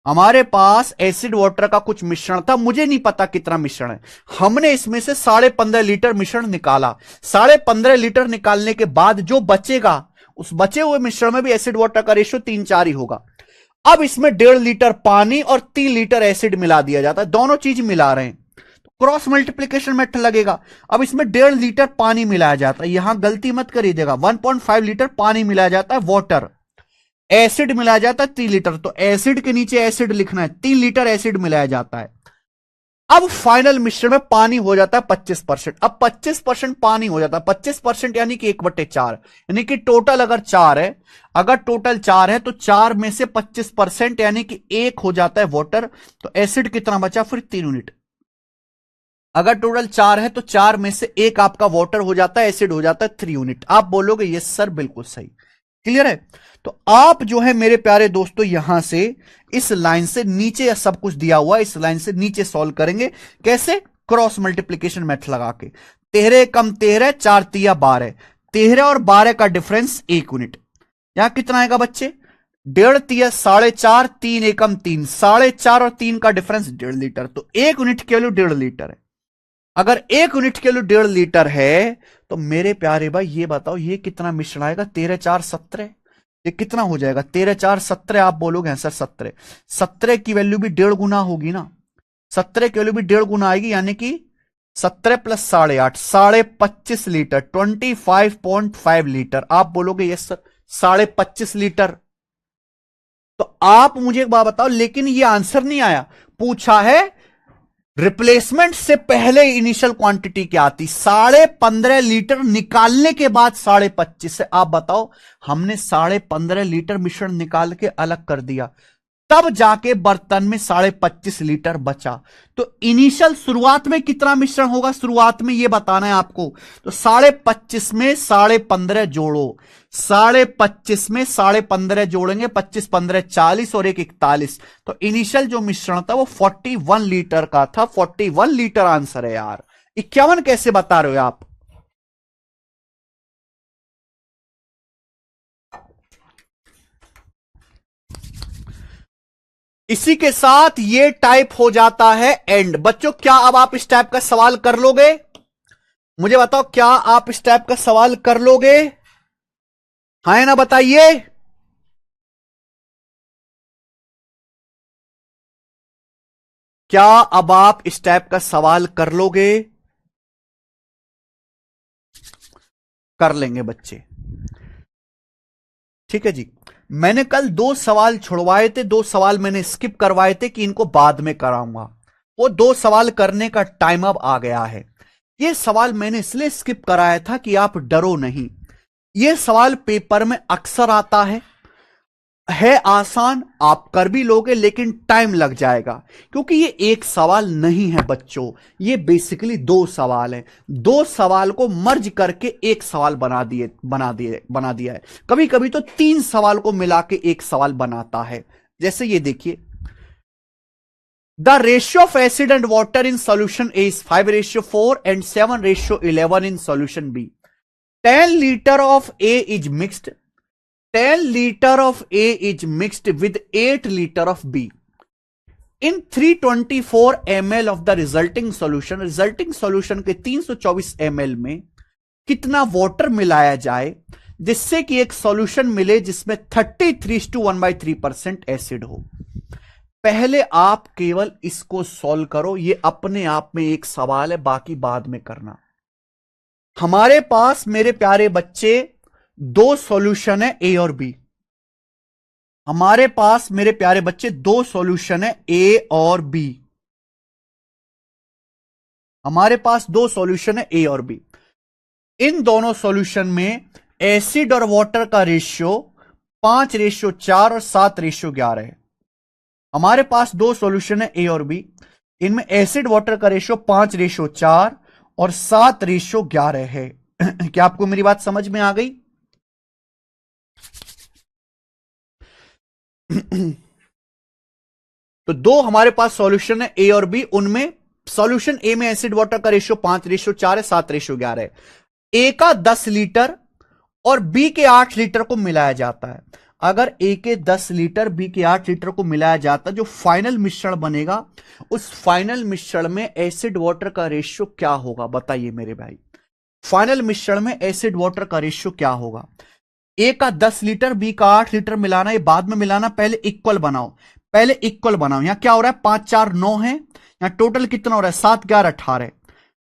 हमारे पास एसिड वाटर का कुछ मिश्रण था, मुझे नहीं पता कितना मिश्रण है, हमने इसमें से 15.5 लीटर मिश्रण निकाला। 15.5 लीटर निकालने के बाद जो बचेगा उस बचे हुए मिश्रण में भी एसिड वाटर का रेशियो 3:4 ही होगा। अब इसमें 1.5 लीटर पानी और 3 लीटर एसिड मिला दिया जाता है, दोनों चीज मिला रहे हैं तो क्रॉस मल्टीप्लीकेशन मेथड लगेगा। अब इसमें 1.5 लीटर पानी मिलाया जाता है, यहां गलती मत करिएगा, 1.5 लीटर पानी मिलाया जाता है वाटर, एसिड मिलाया जाता है 3 लीटर, तो एसिड के नीचे एसिड लिखना है, 3 लीटर एसिड मिलाया जाता है। अब फाइनल मिश्रण में पानी हो जाता है 25%। अब 25% पानी हो जाता है, 25% यानी कि 1/4, यानी कि टोटल अगर 4 है, अगर टोटल 4 है तो 4 में से 25% यानी कि 1 हो जाता है वाटर, तो एसिड कितना बचा फिर 3 यूनिट। अगर टोटल 4 है तो 4 में से 1 आपका वाटर हो जाता है, एसिड हो जाता है 3 यूनिट। आप बोलोगे यस सर बिल्कुल सही। क्लियर है? तो आप जो है मेरे प्यारे दोस्तों यहां से इस लाइन से नीचे सब कुछ दिया हुआ है, इस लाइन से नीचे सॉल्व करेंगे। कैसे? क्रॉस मल्टीप्लीकेशन मेथड लगा के। 13 कम 13, 4 तिया 12, 13 और 12 का डिफरेंस 1 यूनिट। यहां कितना आएगा बच्चे? 1.5 तिया 4.5, 3 एकम 3, 4.5 और 3 का डिफरेंस 1.5 लीटर, तो 1 यूनिट के वैल्यू 1.5 लीटर है। अगर 1 यूनिट के वैल्यू 1.5 लीटर है तो मेरे प्यारे भाई ये बताओ ये कितना मिश्रण आएगा? 13 4 17, ये कितना हो जाएगा? 13 4 17। आप बोलोगे सर 17, 17 की वैल्यू भी 1.5 गुना होगी ना, 17 की वैल्यू भी 1.5 गुना आएगी, यानी कि 17 प्लस 8.5, 25.5 लीटर, 25.5 लीटर। आप बोलोगे यस सर 25.5 लीटर। तो आप मुझे एक बात बताओ, लेकिन ये आंसर नहीं आया, पूछा है रिप्लेसमेंट से पहले इनिशियल क्वांटिटी क्या आती? 15.5 लीटर निकालने के बाद 25.5 से। आप बताओ, हमने 15.5 लीटर मिश्रण निकाल के अलग कर दिया, तब जाके बर्तन में 25.5 लीटर बचा। तो इनिशियल शुरुआत में कितना मिश्रण होगा, शुरुआत में ये बताना है आपको। तो 25.5 में 15.5 जोड़ो, 25.5 में 15.5 जोड़ेंगे, 25 15 40 और 1 41, तो इनिशियल जो मिश्रण था वो 41 लीटर का था। 41 लीटर आंसर है यार। 51 कैसे बता रहे हो आप? इसी के साथ ये टाइप हो जाता है एंड। बच्चों क्या अब आप इस टाइप का सवाल कर लोगे? मुझे बताओ, क्या आप इस टाइप का सवाल कर लोगे? हाँ है ना, बताइए। क्या अब आप इस टाइप का सवाल कर लोगे? कर लेंगे बच्चे, ठीक है जी। मैंने कल 2 सवाल छुड़वाए थे, 2 सवाल मैंने स्किप करवाए थे कि इनको बाद में कराऊंगा। वो 2 सवाल करने का टाइम अब आ गया है। ये सवाल मैंने इसलिए स्किप कराया था कि आप डरो नहीं। ये सवाल पेपर में अक्सर आता है आसान, आप कर भी लोगे, लेकिन टाइम लग जाएगा, क्योंकि ये एक सवाल नहीं है बच्चों, ये बेसिकली 2 सवाल है। 2 सवाल को मर्ज करके एक सवाल बना दिया है। कभी कभी तो 3 सवाल को मिला के एक सवाल बनाता है। जैसे ये देखिए, the ratio of acid and water in solution A is 5:4 and 7:11 in solution B. 10 litre of A is mixed, 10 litre of A is mixed with 8 litre of B in 324 ml of the resulting solution. Resulting solution के 324 ml में कितना water मिलाया जाए जिससे कि एक solution मिले जिसमें 33:1/3% एसिड हो। पहले आप केवल इसको सॉल्व करो, ये अपने आप में एक सवाल है, बाकी बाद में करना। हमारे पास मेरे प्यारे बच्चे दो सॉल्यूशन है ए और बी। हमारे पास मेरे प्यारे बच्चे दो सॉल्यूशन है ए और बी। हमारे पास दो सॉल्यूशन है ए और बी। इन दोनों सॉल्यूशन में एसिड और वाटर का रेशियो 5:4 और 7:11 है। हमारे पास दो सॉल्यूशन है ए और बी, इनमें एसिड वाटर का रेशियो 5:4 और 7:11 है। क्या आपको मेरी बात समझ में आ गई? तो दो हमारे पास सॉल्यूशन है ए और बी, उनमें सॉल्यूशन ए में एसिड वाटर का रेशियो 5:4 है, 7:11 है। ए का 10 लीटर और बी के 8 लीटर को मिलाया जाता है। अगर ए के 10 लीटर बी के 8 लीटर को मिलाया जाता है, जो फाइनल मिश्रण बनेगा उस फाइनल मिश्रण में एसिड वाटर का रेशियो क्या होगा? बताइए मेरे भाई, फाइनल मिश्रण में एसिड वाटर का रेशियो क्या होगा? ए का 10 लीटर बी का 8 लीटर मिलाना, ये बाद में मिलाना, पहले इक्वल बनाओ, पहले इक्वल बनाओ। यहां क्या हो रहा है? 5 4 9 है, यहां टोटल कितना हो रहा है? 7 11 18।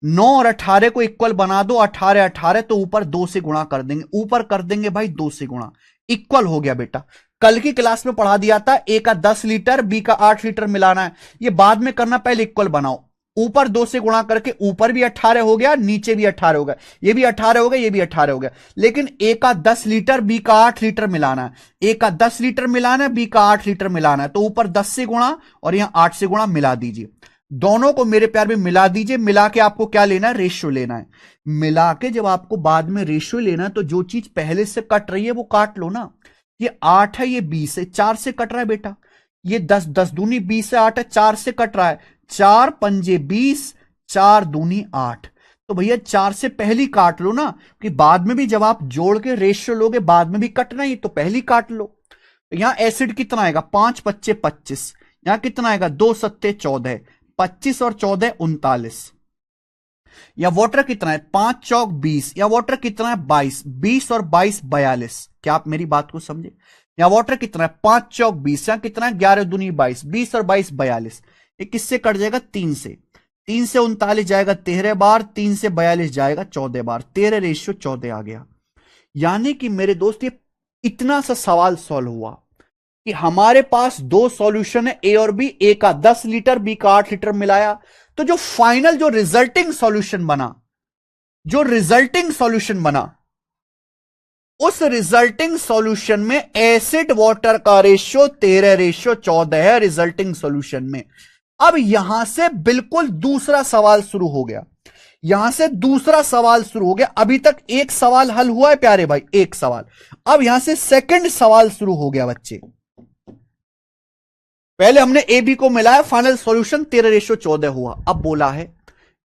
9 और 18 को इक्वल बना दो, 18 18 तो ऊपर 2 से गुणा कर देंगे, ऊपर कर देंगे भाई 2 से गुणा, इक्वल हो गया बेटा। कल की क्लास में पढ़ा दिया था ए का 10 लीटर बी का 8 लीटर मिलाना है, ये बाद में करना, पहले इक्वल बनाओ। ऊपर 2 से गुणा करके ऊपर भी 18 हो गया, नीचे भी 18 हो गया, ये भी 18 हो गया, ये भी 18 हो गया। लेकिन ए का 10 लीटर बी का 8 लीटर मिलाना है, ए का 10 लीटर मिलाना है, बी का 8 लीटर मिलाना है, तो ऊपर 10 से गुणा और यहां 8 से गुणा, मिला दीजिए। दोनों को मेरे प्यार में मिला दीजिए। मिला के आपको क्या लेना है? रेशियो लेना है। मिला के जब आपको बाद में रेशियो लेना है तो जो चीज पहले से कट रही है वो काट लो ना। ये 8 है, ये 20 है, 4 से कट रहा है बेटा। ये 10 10 दूनी 20 से 8 है, 4 से कट रहा है, 4 पंजे 20, 4 दूनी 8। तो भैया 4 से पहली काट लो ना, कि बाद में भी जब आप जोड़ के रेशियो लोगे बाद में भी कटना ही, तो पहली काट लो। तो यहां एसिड कितना आएगा? 5 5 25। यहां कितना आएगा? 2 7 14, 25 और 14 39। या वाटर कितना है? 5 चौक 20। या वाटर कितना है? 22। 20 और 22 42। क्या आप मेरी बात को समझे? या वाटर कितना है? 5 चौक 20। या कितना है? 11 दूनी 22। 20 और 22 42। ये किससे कट जाएगा? 3 से। 3 से 39 जाएगा 13 बार, 3 से 42 जाएगा 14 बार, 13 रेशियो 14 आ गया। यानी कि मेरे दोस्त ये इतना सा सवाल सॉल्व हुआ कि हमारे पास दो सॉल्यूशन है ए और बी, ए का 10 लीटर बी का 8 लीटर मिलाया, तो जो फाइनल जो रिजल्टिंग सॉल्यूशन बना, जो रिजल्टिंग सॉल्यूशन बना, उस रिजल्टिंग सॉल्यूशन में एसिड वाटर का रेशियो 13:14 है रिजल्टिंग सॉल्यूशन में। अब यहां से बिल्कुल दूसरा सवाल शुरू हो गया, यहां से दूसरा सवाल शुरू हो गया। अभी तक एक सवाल हल हुआ है प्यारे भाई, एक सवाल। अब यहां से सेकंड सवाल शुरू हो गया बच्चे। पहले हमने ए बी को मिलाया, फाइनल सॉल्यूशन 13:14 हुआ। अब बोला है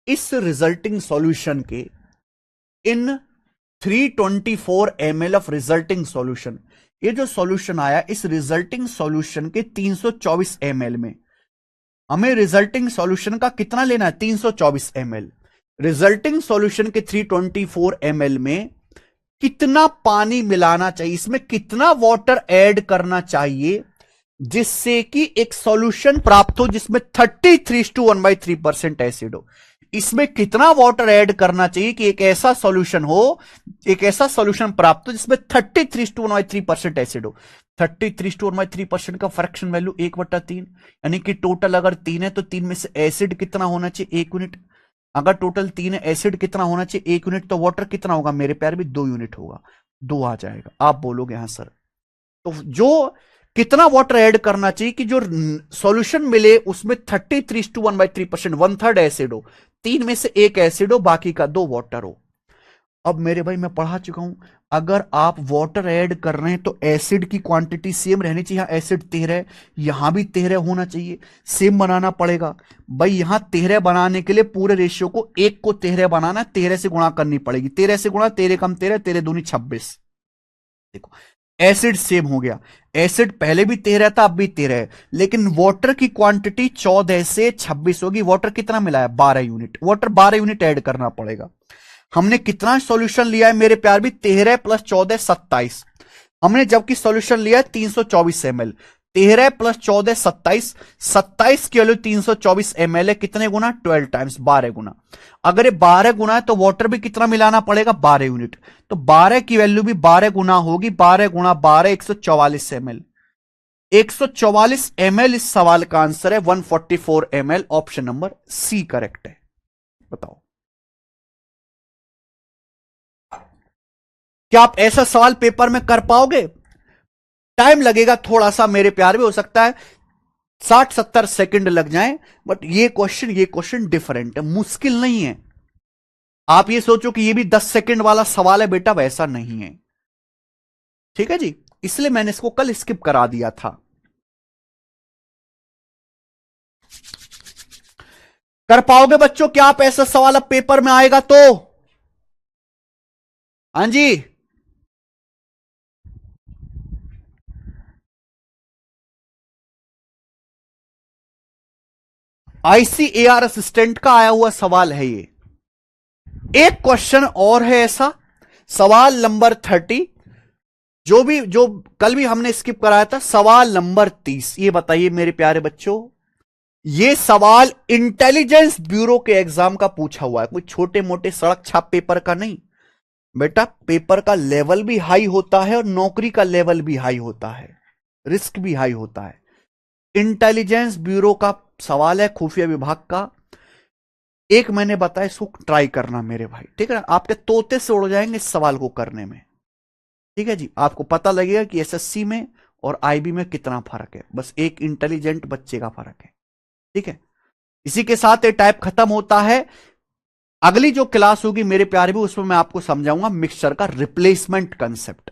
इस रिजल्टिंग सॉल्यूशन के इन 324 ml ऑफ रिजल्टिंग सॉल्यूशन, ये जो सॉल्यूशन आया इस रिजल्टिंग सॉल्यूशन के 324 ml में हमें रिजल्टिंग सॉल्यूशन का कितना लेना है? 324 ml। रिजल्टिंग सॉल्यूशन के 324 ml में कितना पानी मिलाना चाहिए, इसमें कितना वाटर ऐड करना चाहिए जिससे कि एक सॉल्यूशन प्राप्त हो जिसमें 33:1/3% एसिड हो। इसमें कितना वाटर ऐड करना चाहिए कि एक ऐसा सॉल्यूशन हो, एक ऐसा सॉल्यूशन प्राप्त हो जिसमें 33:1/3% एसिड हो। 33:1/3% का फ्रैक्शन वैल्यू 1/3, यानी कि टोटल अगर 3 है तो 3 में से एसिड कितना होना चाहिए? 1 यूनिट। अगर टोटल 3 है, एसिड कितना होना चाहिए? 1 यूनिट। तो वाटर कितना होगा मेरे प्यार भी? 2 यूनिट होगा। 2 आ जाएगा। आप बोलोगे हाँ सर, तो जो कितना वाटर ऐड करना चाहिए कि जो सॉल्यूशन मिले उसमें 33:1/3%, 1/3 एसिड हो, 3 में से 1 एसिड हो, बाकी का 2 वाटर हो। अब मेरे भाई मैं पढ़ा चुका हूं, अगर आप वाटर ऐड कर रहे हैं तो एसिड की क्वांटिटी सेम रहनी चाहिए। यहां एसिड 13, यहां भी 13 होना चाहिए, सेम बनाना पड़ेगा। भाई यहां 13 बनाने के लिए पूरे रेशियो को 1 को 13 बनाना, 13 से गुणा करनी पड़ेगी। 13 से गुणा, 13 कम 13, 13 दूनी 26। देखो एसिड सेम हो गया, एसिड पहले भी 13 था, अब भी 13 है, लेकिन वाटर की क्वांटिटी 14 से 26 होगी। वाटर कितना मिला है? 12 यूनिट। वाटर 12 यूनिट ऐड करना पड़ेगा। हमने कितना सॉल्यूशन लिया है मेरे प्यार भी? 13 प्लस 14 27। हमने जबकि सॉल्यूशन लिया है 324 ml। 13 प्लस 14 27, 27 की वैल्यू 324 ml है। कितने गुना? 12 टाइम्स, 12 गुना। अगर ये 12 गुना है तो वाटर भी कितना मिलाना पड़ेगा? 12 यूनिट। तो 12 की वैल्यू भी 12 गुना होगी। 12 गुना 12, 144 ml। 144 ml इस सवाल का आंसर है। 144 ml, option number C correct है। बताओ क्या आप ऐसा सवाल पेपर में कर पाओगे? टाइम लगेगा थोड़ा सा मेरे प्यार में, हो सकता है 60-70 सेकंड लग जाएं, बट ये क्वेश्चन डिफरेंट है, मुश्किल नहीं है। आप ये सोचो कि ये भी 10 सेकंड वाला सवाल है बेटा, वैसा नहीं है। ठीक है जी, इसलिए मैंने इसको कल स्किप करा दिया था। कर पाओगे बच्चों? क्या आप ऐसा सवाल अब पेपर में आएगा तो? हाँ जी, आईसीएआर असिस्टेंट का आया हुआ सवाल है ये। एक क्वेश्चन और है ऐसा, सवाल नंबर 30, जो कल भी हमने स्किप कराया था, सवाल नंबर 30। ये बताइए मेरे प्यारे बच्चों, ये सवाल इंटेलिजेंस ब्यूरो के एग्जाम का पूछा हुआ है, कोई छोटे मोटे सड़क छाप पेपर का नहीं बेटा। पेपर का लेवल भी हाई होता है और नौकरी का लेवल भी हाई होता है, रिस्क भी हाई होता है। इंटेलिजेंस ब्यूरो का सवाल है, खुफिया विभाग का। एक मैंने बताया, इसको ट्राई करना मेरे भाई, ठीक है ना? आपके तोते से उड़ जाएंगे इस सवाल को करने में। ठीक है जी, आपको पता लगेगा कि एसएससी में और आईबी में कितना फर्क है, बस एक इंटेलिजेंट बच्चे का फर्क है। ठीक है, इसी के साथ ये टाइप खत्म होता है। अगली जो क्लास होगी मेरे प्यारे भी, उसमें मैं आपको समझाऊंगा मिक्सचर का रिप्लेसमेंट कंसेप्ट।